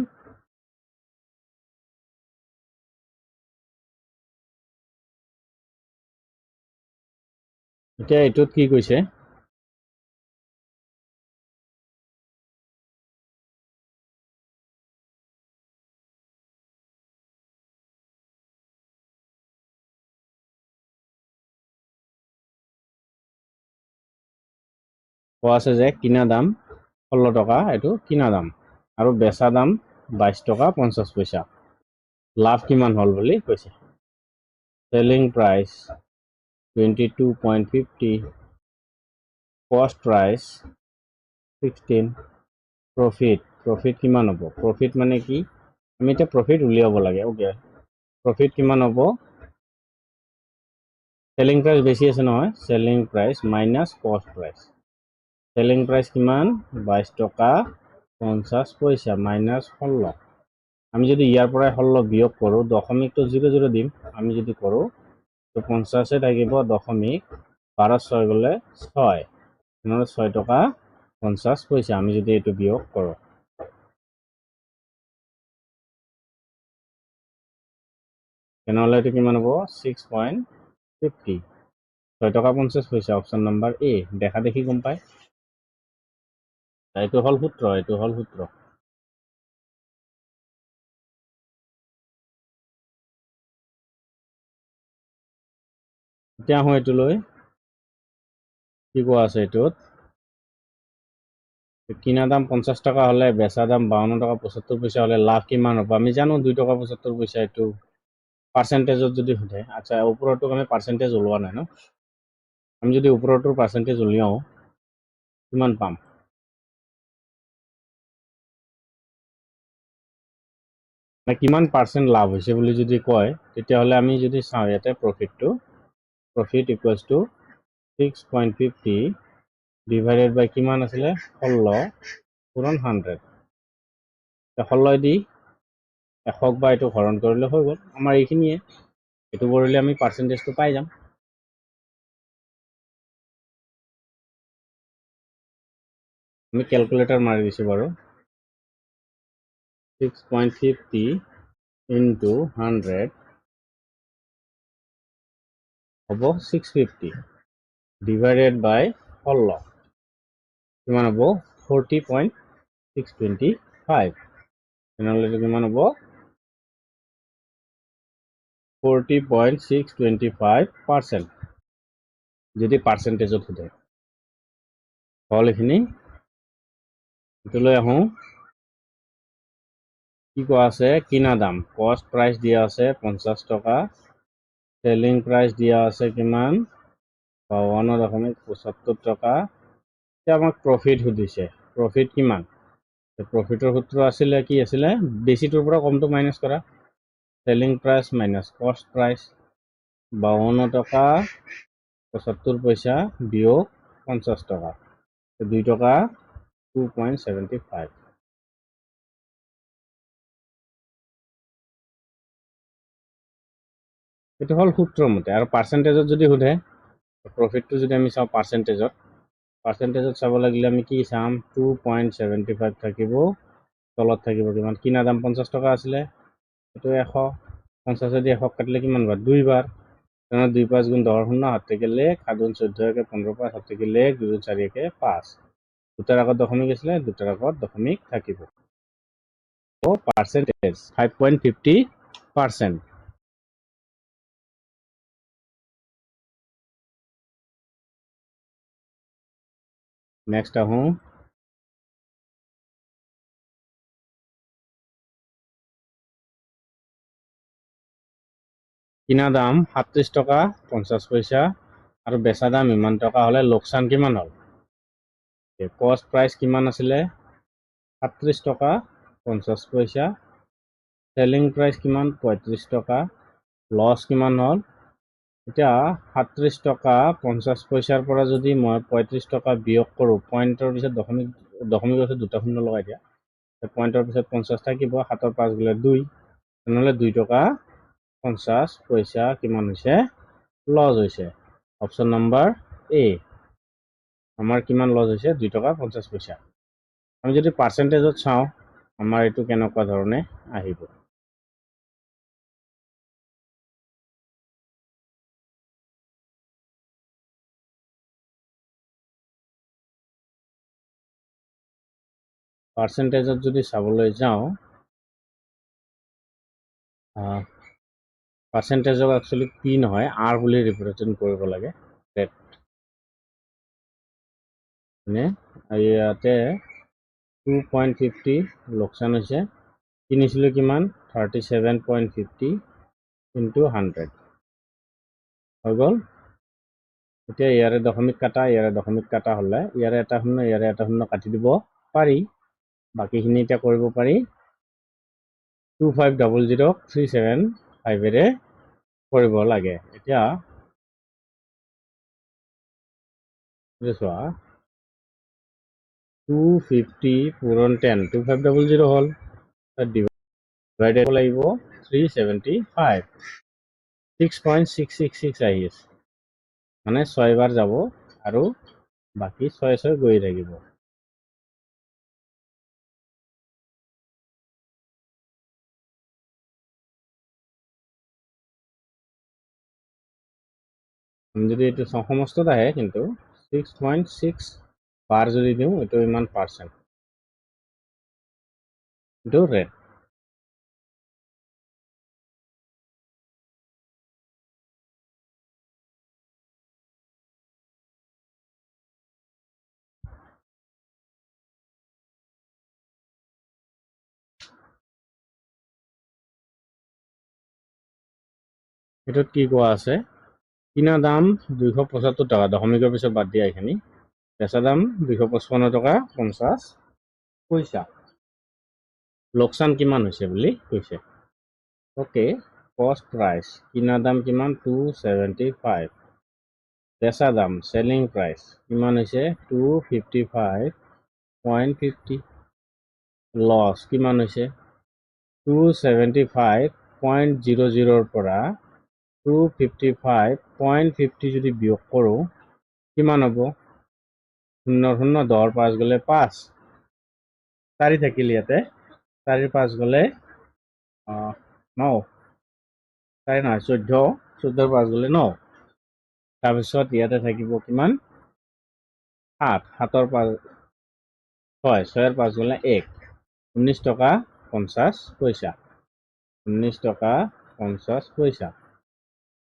এতিয়া এইটোত কি কৈছে? কোৱা আছে যে কিনা দাম 16 টকা, এইটো কিনা দাম, আৰু বেচা দাম 22 টকা 50 পইচা। লাভ কিমান হ'ল বুলি কৈছে। সেলিং প্ৰাইচ 22.50, কষ্ট প্ৰাইচ 16, প্ৰফিট কিমান হ'ব? প্ৰফিট মানে কি? আমি এতিয়া প্ৰফিট উলিয়াব লাগে। ওকে, প্ৰফিট কিমান হ'ব? সেলিং প্ৰাইচ বেছি আছে নহয়, সেলিং প্ৰাইচ মাইনাছ কষ্ট প্ৰাইচ। সেলিং প্ৰাইচ কিমান? 22 টকা 50 পইচা মাইনাছ 16। আমি যদি ইয়াৰ পৰাই 16 বিয়োগ কৰোঁ, দশমিকটো 0 দিম। আমি যদি কৰোঁ তো 50 থাকিব, দশমিক 12 6 গ'লে 6, তেনেহ'লে 6 টকা 50 পইচা আমি যদি এইটো বিয়োগ কৰোঁ। তেনেহ'লে এইটো কিমান হ'ব? 6.50, 6 টকা 50 পইচা। অপশ্যন নম্বৰ এ। দেখা দেখি গম পায়। এইটো হ'ল সূত্ৰ, এইটো হ'ল সূত্ৰ। এতিয়া আহোঁ এইটোলৈ। কি কোৱা আছে এইটোত? কিনা দাম 50 টকা হ'লে বেচা দাম 52 টকা 75 পইচা হ'লে লাভ কিমান হ'ব? আমি জানো 2 টকা 75 পইচা। এইটো পাৰ্চেণ্টেজত যদি সোধে, আচ্ছা ওপৰতো আমি পাৰ্চেণ্টেজ ওলোৱা নাই ন? আমি যদি ওপৰটোৰ পাৰ্চেণ্টেজ উলিয়াওঁ কিমান পাম? কিমান পাৰ্চেণ্ট লাভ হৈছে বুলি যদি কয়, তেতিয়াহ'লে আমি যদি চাওঁ ইয়াতে প্ৰফিট ইকুৱেলছ টু 6.50 ডিভাইডেড বাই কিমান আছিলে? 16 পূৰণ 100। 16 দি 100 বা এইটো হৰণ কৰিলে হৈ গ'ল। আমাৰ এইখিনিয়ে, এইটো কৰিলে আমি পাৰ্চেণ্টেজটো পাই যাম। আমি কেলকুলেটাৰ মাৰি দিছোঁ বাৰু। 6.50 ইনটু 100 হ'ব 650 ডিভাইডেড বাই 16 কিমান হ'ব? 40.625। তেনেহ'লে এইটো কিমান হ'ব? 40.625%, যদি পাৰ্চেণ্টেজত সোধে। হ'ল এইখিনি। এইটোলৈ আহোঁ। কি কোৱা আছে? কিনা দাম, কষ্ট প্ৰাইচ দিয়া আছে 50 টকা, সেলিং প্ৰাইচ দিয়া আছে কিমান? 52.75 টকা। এতিয়া আমাক প্ৰফিট সুধিছে। প্ৰফিট কিমান? প্ৰফিটৰ সূত্ৰ আছিলে কি আছিলে? বেছিটোৰ পৰা কমটো মাইনাছ কৰা। সেলিং প্ৰাইচ মাইনাছ কষ্ট প্ৰাইচ, 52 টকা 75 পইচা বিয়োগ 50 টকা, 2 টকা 2.75। এইটো হ'ল সূত্ৰ মতে। আৰু পাৰ্চেণ্টেজত যদি সোধে, প্ৰফিটটো যদি আমি চাওঁ পাৰ্চেণ্টেজত চাব লাগিলে আমি কি চাম? 2.75 থাকিব, তলত থাকিব কিমান? কিনা দাম 50 টকা আছিলে, এইটো 100, 50 দি 100 কাটিলে কিমান বাৰ? 2 বাৰ। তেনেহ'লে 2 5 গুণ 10 শূন্য, 7 থাকিলে 7 গুণ 14 একে 15, 5 7 থাকিলে 2 গুণ 4 একে 5। দুটাৰ আগত দশমিক আছিলে, দুটাৰ আগত দশমিক থাকিব। পাৰ্চেণ্টেজ 5.50%। নেক্সট আহোঁ। কিনা দাম 37 টকা 50 পইচা আৰু বেচা দাম ইমান টকা হ'লে লোকচান কিমান হ'ল? কষ্ট প্ৰাইচ কিমান আছিলে? 37 টকা 50 পইচা, সেলিং প্ৰাইচ কিমান? 35 টকা, লছ কিমান হ'ল? এতিয়া 37 টকা 50 পইচাৰ পৰা যদি মই 35 টকা বিয়োগ কৰোঁ, পইণ্টৰ পিছত দশমিক আছে, দুটা শূন্য লগাই দিয়া, পইণ্টৰ পিছত 50 থাকিব, 7ৰ 5 গ'লে 2, তেনেহ'লে 2 টকা 50 পইচা কিমান হৈছে? লছ হৈছে। অপশ্যন নম্বৰ এ। আমাৰ কিমান লছ হৈছে? 2 টকা 50 পইচা। আমি যদি পাৰ্চেণ্টেজত চাওঁ, আমাৰ এইটো কেনেকুৱা ধৰণে আহিব? পাৰ্চেণ্টেজত যদি চাবলৈ যাওঁ, পাৰ্চেণ্টেজক একচুৱেলি পি নহয়, আৰ বুলি ৰিপ্ৰেজেণ্ট কৰিব লাগে। মানে ইয়াতে 2.50 লোকচান হৈছে কিনিছিলোঁ কিমান 37.50 ইনটু 100 হৈ গ'ল এতিয়া ইয়াৰে দশমিক কাটা হ'লে ইয়াৰে এটা শূন্য কাটি দিব পাৰি বাকিখিনি এতিয়া কৰিব পাৰি 2500375 এৰে কৰিব লাগে এতিয়া চোৱা 250 পূৰণ 10 2500 হ'ল ডিভাইডেড লাগিব 375 6.666 আহি আছে মানে 6 বাৰ যাব আৰু বাকি 6 গৈ থাকিব যদি এইটো সমস্তত আহে কিন্তু 6.6 বাৰ যদি দিওঁ এইটো ইমান পাৰ্চেণ্ট এইটো ৰেট এইটোত কি কোৱা আছে কিনা দাম 275 টকা দশমিকৰ পিছত বাদ দিয়া এইখিনি বেচা দাম 255 টকা 50 পইচা লোকচান কিমান হৈছে বুলি কৈছে ওকে কষ্ট প্ৰাইচ কিনা দাম কিমান 275 বেচা দাম সেলিং প্ৰাইচ কিমান হৈছে 255.50 লছ কিমান হৈছে 275.00 পৰা 255.50 যদি বিয়োগ কৰোঁ কিমান হ'ব 0 10 5 গ'লে 5 4 থাকিল ইয়াতে 4 5 গ'লে 9 4 নহয় 14 14 5 গ'লে 9 তাৰপিছত ইয়াতে থাকিব কিমান 7 7 5 6 6 5 গ'লে 1 19 টকা 50 পইচা 19 টকা 50 পইচা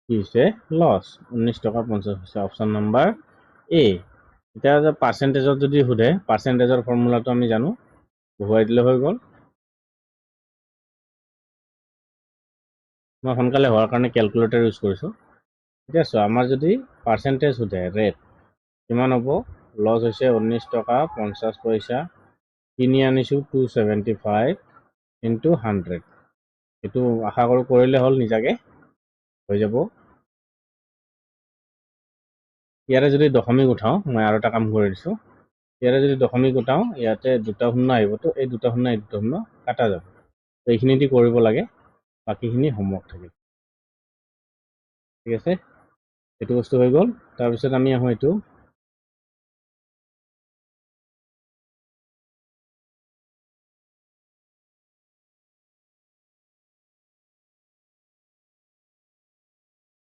কি হৈছে লছ 19 টকা 50 পইচা অপশ্যন নাম্বাৰ এ এতিয়া যে পাৰ্চেণ্টেজত যদি সোধে পাৰ্চেণ্টেজৰ ফৰ্মুলাটো আমি জানো বহুৱাই দিলে হৈ গ'ল মই সোনকালে হোৱাৰ কাৰণে কেলকুলেটৰ ইউজ কৰিছোঁ এতিয়া চোৱা আমাৰ যদি পাৰ্চেণ্টেজ সোধে ৰেট কিমান হ'ব লছ হৈছে 19 টকা 50 পইচা কিনি আনিছোঁ 275 ইনটু 100 এইটো আশা কৰোঁ কৰিলে হ'ল নিজাকে হৈ যাব ইয়াৰে যদি দশমিক উঠাওঁ মই আৰু এটা কাম কৰি দিছোঁ ইয়াৰে যদি দশমিক উঠাওঁ ইয়াতে দুটা শূন্য আহিবতো এই দুটা শূন্য কাটা যাব এইখিনি দি কৰিব লাগে বাকিখিনি হোমৱৰ্ক থাকে ঠিক আছে এইটো বস্তু হৈ গ'ল তাৰপিছত আমি আহোঁ এইটো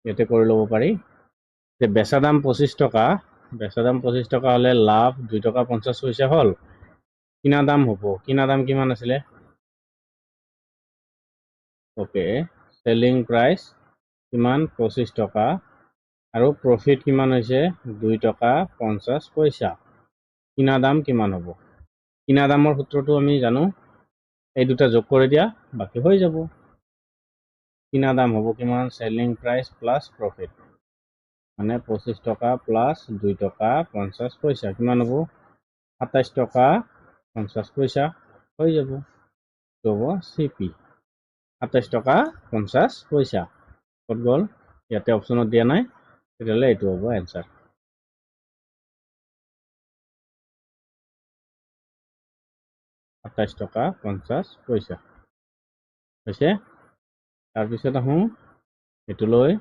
ইয়াতে কৰি ল'ব পাৰি যে বেচা দাম 25 টকা হ'লে লাভ 2 টকা 50 পইচা হ'ল কিনা দাম হ'ব কিনা দাম কিমান আছিলে ওকে সেলিং প্ৰাইচ কিমান 25 টকা আৰু প্ৰফিট কিমান হৈছে 2 টকা 50 পইচা কিনা দাম কিমান হ'ব কিনা দামৰ সূত্ৰটো আমি জানো এই দুটা যোগ কৰি দিয়া বাকি হৈ যাব কিনা দাম হ'ব কিমান সেলিং প্ৰাইচ প্লাস প্ৰফিট মানে 25 টকা প্লাস 2 টকা 50 পইচা কিমান হ'ব 27 টকা 50 পইচা হৈ যাব হ'ব সিপি 27 টকা 50 পইচা কত গ'ল ইয়াতে অপশনত দিয়া নাই তেতিয়াহ'লে এইটো হ'ব এনসার 27 টকা 50 পইচা হৈছে তাৰপিছত আহোঁ এইটোলৈ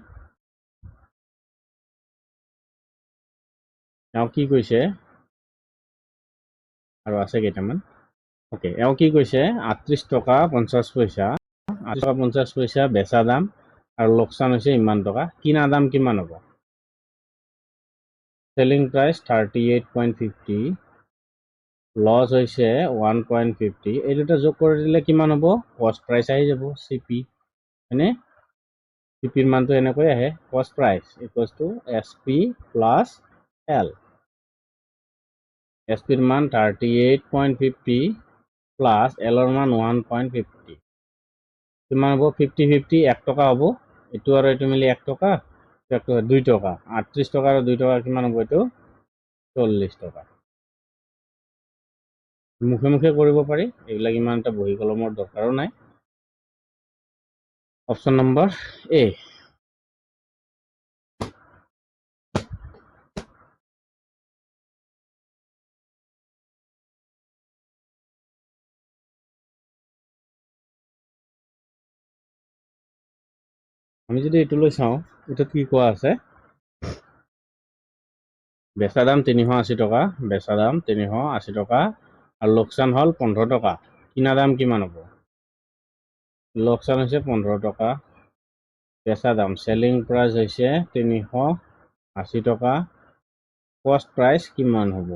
কি কৈছে আৰু আছে কেইটামান ওকে কি কৈছে 38 টকা 50 পইচা 8 টকা 50 পইচা বেচা দাম আৰু লোকসান হৈছে ইমান টকা কিনা দাম কিমান হ'ব সেলিং প্ৰাইচ 38.50 লস হৈছে 1.50 এই দুটা যোগ কৰি দিলে কিমান হ'ব কস্ট প্ৰাইস আহি যাব সিপি হয়নে সিপিৰ মানটো এনেকৈ আহে cost price equals to SP plus L এছপিৰ মান 38.50 প্লাছ এলৰ মান 1.50 কিমান হ'ব 50-50 1 টকা হ'ব এইটো আৰু এইটো মিলি 1 টকা 2 টকা 38 টকা আৰু 2 টকা কিমান হ'ব এইটো 40 টকা মুখে মুখে কৰিব পাৰি এইবিলাক ইমান এটা বহি কলমৰ দৰকাৰো নাই অপশ্যন নম্বৰ এ আমি যদি এইটো লৈ চাওঁ এটাত কি কোৱা আছে বেচা দাম 380 টকা বেচা দাম 380 টকা আৰু লোকচান হল 15 টকা কিনা দাম কিমান হ'ব লোকচান হৈছে 15 টকা বেচা দাম সেলিং প্ৰাইস হৈছে 380 টকা কস্ট প্ৰাইস কিমান হ'ব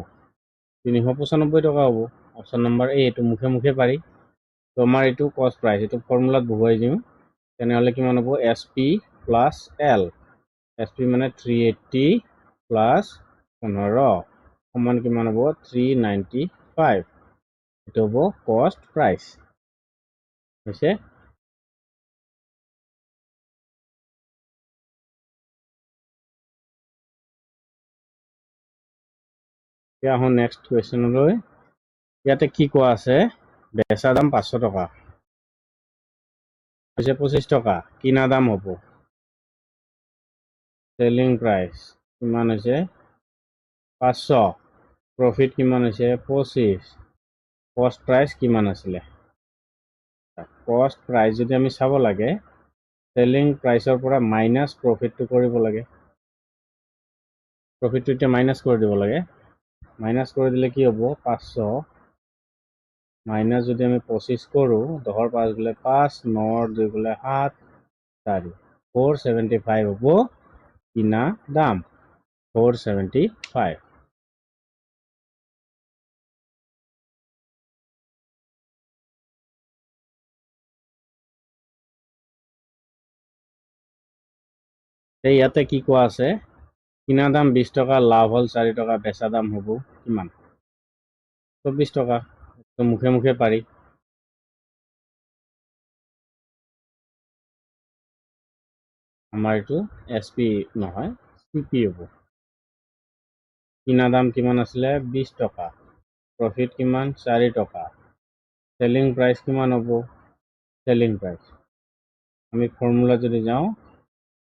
395 টকা হ'ব অপশ্যন নম্বৰ এ এইটো মুখে মুখে পাৰি তো আমাৰ এইটো কস্ট প্ৰাইস এইটো ফৰ্মুলাত বহুৱাই দিওঁ তেনেহলে কিমান হ'ব এছপি প্লাছ এল এছপি মানে 380 প্লাছ 15 সমান কিমান হ'ব 395 এইটো হ'ব কস্ট প্ৰাইস হৈছে এতিয়া আহোঁ নেক্সট কুৱেশ্যনলৈ ইয়াতে কি কোৱা আছে বেচা দাম 500 টকা হৈছে 25 টকা কিনা দাম হ'ব সেলিং প্ৰাইস কিমান হৈছে 500 প্ৰফিট কিমান হৈছে 25 কস্ট প্ৰাইস কিমান আছিলে কস্ট প্ৰাইস যদি আমি চাব লাগে সেলিং প্ৰাইসৰ পৰা মাইনাস প্ৰফিটটো কৰিব লাগে প্ৰফিটটো এতিয়া মাইনাস কৰি দিব লাগে মাইনাস কৰি দিলে কি হ'ব 500 মাইনাস যদি আমি 25 কৰো 10 5 গলে 5 9 2 গলে 7 4 475 হ'ব কিনা দাম 475 এই ইয়াতে কি কোৱা আছে কিনা দাম 20 টকা লাভ হল 4 টকা বেচা দাম হ'ব কিমান 24 টকা তো মুখে মুখে পাৰি আমাৰ এইটো এছপি নহয় চিপি হ'ব কিনা দাম কিমান আছিলে 20 টকা প্ৰফিট কিমান 4 টকা সেলিং প্ৰাইস কিমান হ'ব সেলিং প্ৰাইস আমি ফৰ্মুলা যদি যাওঁ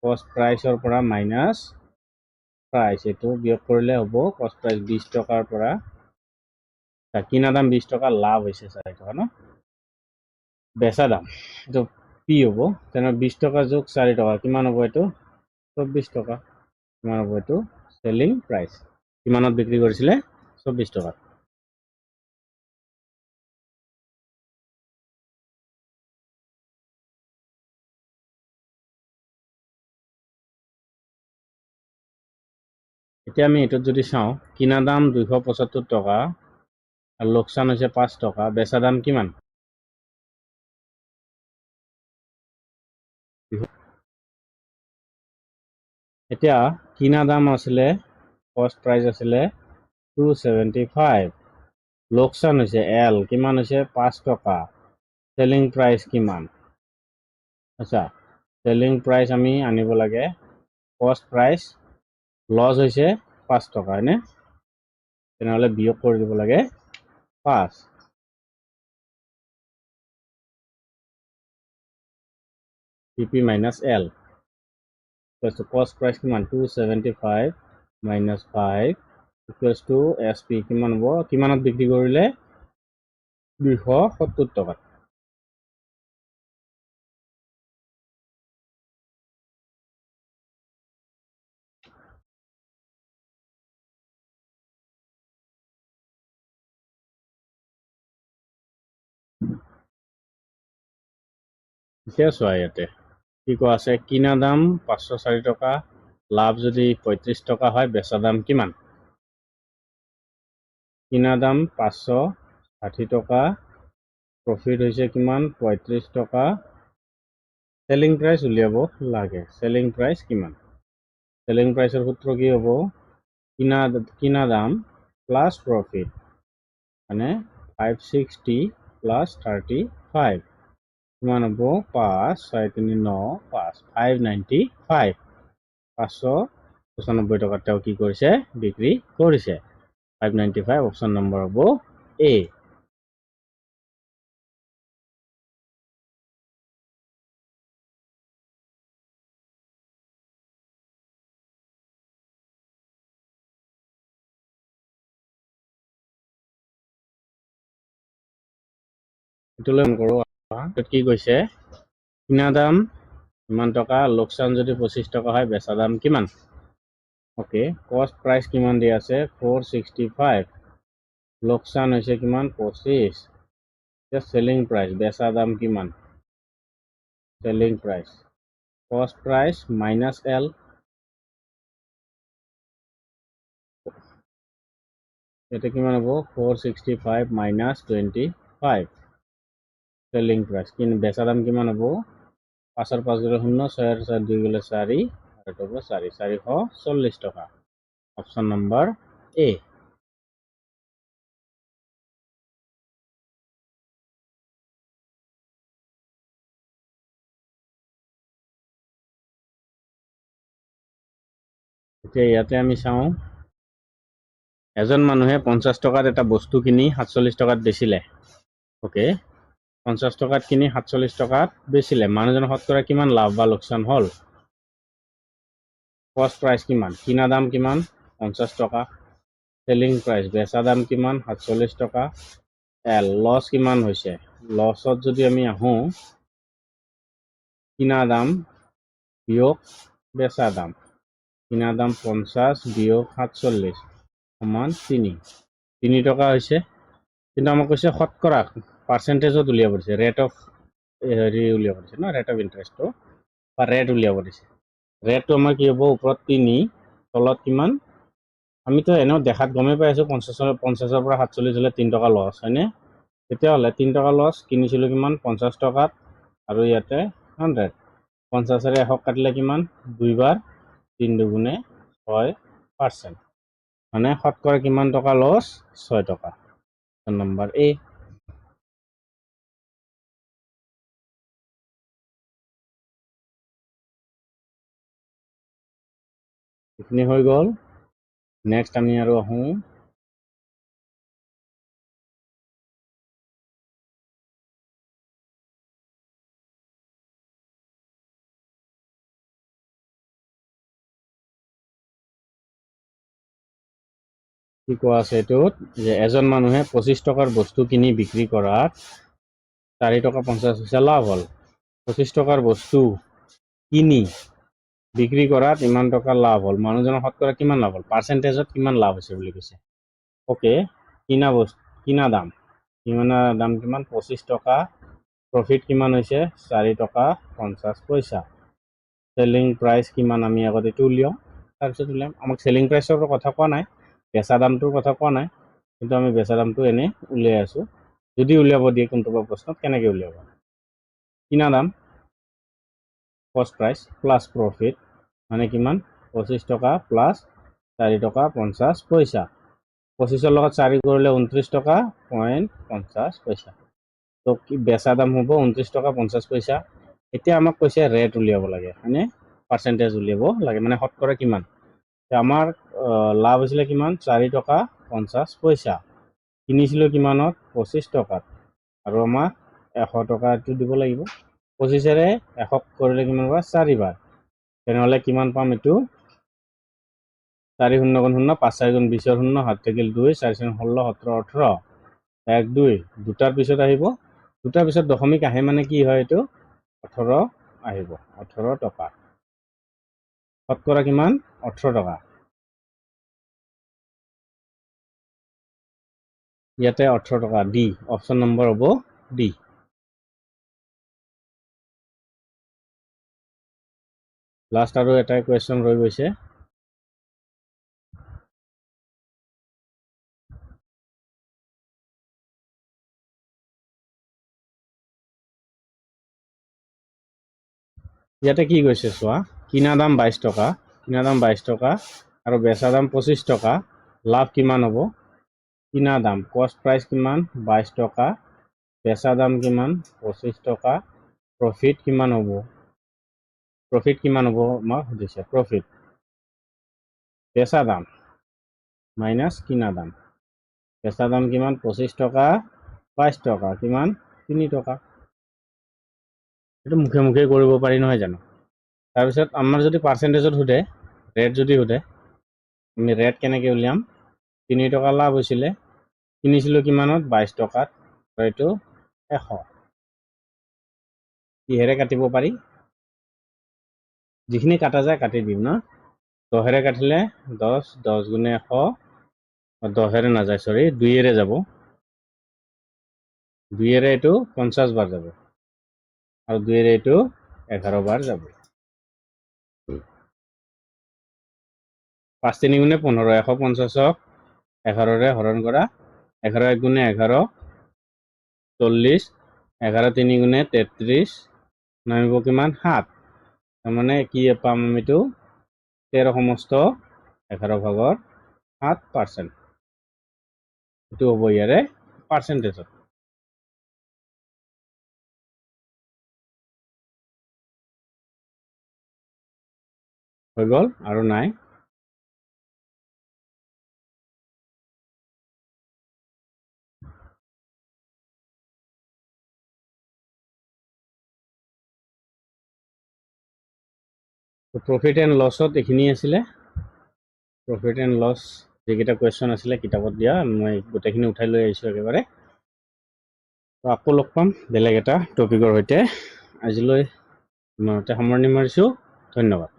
কস্ট প্ৰাইসৰ পৰা মাইনাস প্ৰাইস এইটো বিয়োগ কৰিলে হ'ব কস্ট প্ৰাইস 20 টকাৰ পৰা কিনা দাম 20 টকা লাভ হৈছে 4 টকা ন বেচা দাম এইটো পি হ'ব তেনে 20 টকা যোগ 4 টকা কিমান হ'ব এইটো 24 টকা কিমান হ'ব এইটো সেলিং প্ৰাইস কিমানত বিক্ৰী কৰিছিলে 24 টকা এতিয়া আমি এটোত যদি চাওঁ কিনা দাম 275 টকা আৰু লোকসান হৈছে 5 টকা বেচা দাম কিমান এতিয়া কিনা দাম আছিলে কস্ট প্ৰাইস আছিলে 275 লোকসান হৈছে এল কিমান হৈছে 5 টকা সেলিং প্ৰাইস কিমান আচ্ছা সেলিং প্ৰাইস আমি আনিব লাগে কস্ট প্ৰাইস লস হৈছে 5 টকা হয়নে তেনেহলে বিয়োগ কৰি দিব লাগে 5 PP minus L so cost price কিমান 275 minus 5 equals to SP কিমান হ'ব কিমানত বিক্ৰী কৰিলে 270 টকা এতিয়া চোৱা ইয়াতে কি কোৱা আছে কিনা দাম 504 টকা লাভ যদি 35 টকা হয় বেচা দাম কিমান কিনা দাম 560 টকা প্ৰফিট হৈছে কিমান 35 টকা সেলিং প্ৰাইস উলিয়াব লাগে সেলিং প্ৰাইস কিমান সেলিং প্ৰাইসৰ সূত্ৰ কি হ'ব কিনা দাম প্লাস প্রফিট মানে 560 প্লাস 35 কিমান হ'ব 5 6 3 9 5 595 595 টকাত তেওঁ কি কৰিছে বিক্ৰী কৰিছে 595 অপশন নম্বৰ হ'ব এ এটোলৈ কৰো কি কৈছে কিনা দাম কিমান টকা লোকসান যদি 25 টকা হয় বেচা দাম কিমান ওকে কস্ট প্রাইস কিমান দি আছে 465 লোকসান হৈছে কিমান 25 সেলিং প্রাইস বেচা দাম কিমান সেলিং প্রাইস কস্ট প্রাইস মাইনাস এল এটা কিমান হ'ব 465 মাইনাস 25 সেলিং প্রাইস কিন বেচা দাম কিমান হ'ব 5 5 গলে 0 6 4 2 গলে 4 আর এটা হবে 4 440 টাকা অপশন নাম্বার এ এতিয়া ইয়াতে আমি চাওঁ এজন মানুহে 50 টকাত এটা বস্তু কিনি 47 টকাত বেচিলে ওকে 50 টকাত কিনি 47 টকাত বেচিলে মানুহজনৰ শতকৰা কিমান লাভ বা লোকসান হল কস্ট প্রাইস কিমান কিনা দাম কিমান 50 টকা সেলিং প্রাইস বেচা দাম কিমান 47 টকা এল লস কিমান হৈছে লসত যদি আমি আহো কিনা দাম বিয়োগ বেচা দাম কিনা দাম 50 বিয়োগ 47 সমান 3 টকা হৈছে কিন্তু আমাক কৈছে শতকৰা পাৰ্সেন্টেজত উলিয়াব দিছে ৰেট অফ হেৰি উলিয়াব দিছে ন ৰেট অফ ইন্টাৰেস্টটো বা ৰেট উলিয়াব দিছে ৰেটটো আমাৰ কি হ'ব ওপৰত 3 তলত কিমান আমিতো এনেও দেখাত গমেই পাই আছো 50 পৰা 47 হলে 3 টকা লস হয়নে তেতিয়াহ'লে 3 টকা লস কিনিছিলো কিমান 50 টকাত আৰু ইয়াতে 100 50 ৰে 100 কাটিলে কিমান দুইবাৰ 3 দুগুণে 6% মানে শতকৰা কিমান টকা লস 6 টকা নম্বৰ এ এইখিনি হৈ গ'ল নেক্সট আমি আৰু আহো কি কোৱা আছে এইটোত যে এজন মানুহে 25 টকাৰ বস্তু কিনি বিক্ৰী কৰাত 4 টকা 50 পইচা লাভ হল 25 টকাৰ বস্তু কিনি বিক্ৰী কৰাত ইমান টকা লাভ হল মানুহজনৰ শতকৰা কিমান লাভ হল পার্সেন্টেজত কিমান লাভ হৈছে বুলি কৈছে ওকে কিনা দাম দাম কিমান 25 টকা প্রফিট কিমান হৈছে 4 টকা 50 পইচা সেলিং প্রাইস কিমান আমি আগত এটো উলিয়াও তাৰপিছত উলিয়াম আমাক সেলিং প্ৰাইসৰ কথা কোৱা নাই বেচা দামটোৰ কথা কোৱা নাই কিন্তু আমি বেচা দামটো এনে উলিয়াই আছো যদি উলিয়াব দিয়ে কোনটো প্ৰশ্নত কেনেকৈ উলিয়াব কিনা দাম কস্ট প্রাইস প্লাস প্রফিট মানে কিমান 25 টকা প্লাস 4 টকা 50 পইচা 25 লগত 4 কৰিলে 29 টকা 50 পইচা তো কি বেচা দাম হ'ব 29 টকা 50 পইচা এতিয়া আমাক কৈছে ৰেট উলিয়াব লাগে মানে পাৰ্সেন্টেজ উলিয়াব লাগে মানে শতকৰা কিমান আমাৰ লাভ হৈছিলে কিমান 4 টকা 50 পইচা কিনিছিলো কিমানত 25 টকাত আৰু আমাক 100 টকা এটো দিব লাগিব 25 ৰে 100 কৰিলে কিমান হ'ব 4 বাৰ তেনেহলে কিমান পাম এটো 4 0 গুণ 0 5 4 গুণ 20 0 হাত থাকিল 2 4 4 16 17 18 1 2 দুটাৰ পিছত আহিব দুটাৰ পিছত দশমিক আহে মানে কি হয় এটো 18 আহিব 18 টকা শতকৰা কিমান 18 টকা ইয়াতে 18 টকা ডি অপশন নম্বৰ হ'ব ডি লাষ্ট আৰু এটা কুৱেশ্যন ৰৈ গৈছে ইয়াতে কি কৈছে চোৱা কিনা দাম 22 টকা কিনা দাম 22 টকা আৰু বেচা দাম 25 টকা লাভ কিমান হ'ব কিনা দাম কষ্ট প্ৰাইচ কিমান 22 টকা, বেচা দাম কিমান 25 টকা, প্ৰফিট কিমান হ'ব আমাক সুধিছে। প্ৰফিট বেচা দাম মাইনাছ কিনা দাম, বেচা দাম কিমান 25 টকা, 22 টকা কিমান 3 টকা। এইটো মুখে মুখে কৰিব পাৰি নহয় জানো। তাৰপিছত আমাৰ যদি পাৰ্চেণ্টেজত সোধে, ৰেট যদি সোধে, আমি ৰেট কেনেকৈ উলিয়াম। 3 টকা লাভ হৈছিলে, কিনিছিলোঁ কিমানত 22 টকাত, এইটো 100। কিহেৰে কাটিব পাৰি, যিখিনি কাটা যায় কাটি দিম ন। 10ৰে কাটিলে 10, 10 গুণে 100, 10ৰে নাযায় চৰি 2ৰে যাব, 2ৰে এইটো 50 বাৰ যাব, আৰু 2ৰে এইটো 11 বাৰ যাব। 5 3 গুণে 15, 150ক 11ৰে হৰণ কৰা, 11 1 গুণে 11, 40, 11 3 গুণে 33, নামিব কিমান 7। তাৰমানে কি পাম আমিতো 13 সমস্ত 11 ভাগৰ 7%। এইটো হ'ব ইয়াৰে পাৰ্চেণ্টেজত। হৈ গ'ল আৰু নাই। প্ৰফিট এণ্ড লছত এইখিনি আছিলে। প্ৰফিট এণ্ড লছ যিকেইটা কুৱেশ্যন আছিলে কিতাপত দিয়া, মই গোটেইখিনি উঠাই লৈ আহিছোঁ একেবাৰে। আকৌ লগ পাম বেলেগ এটা টপিকৰ সৈতে। আজিলৈ ইমানতে সামৰণি মাৰিছোঁ। ধন্যবাদ।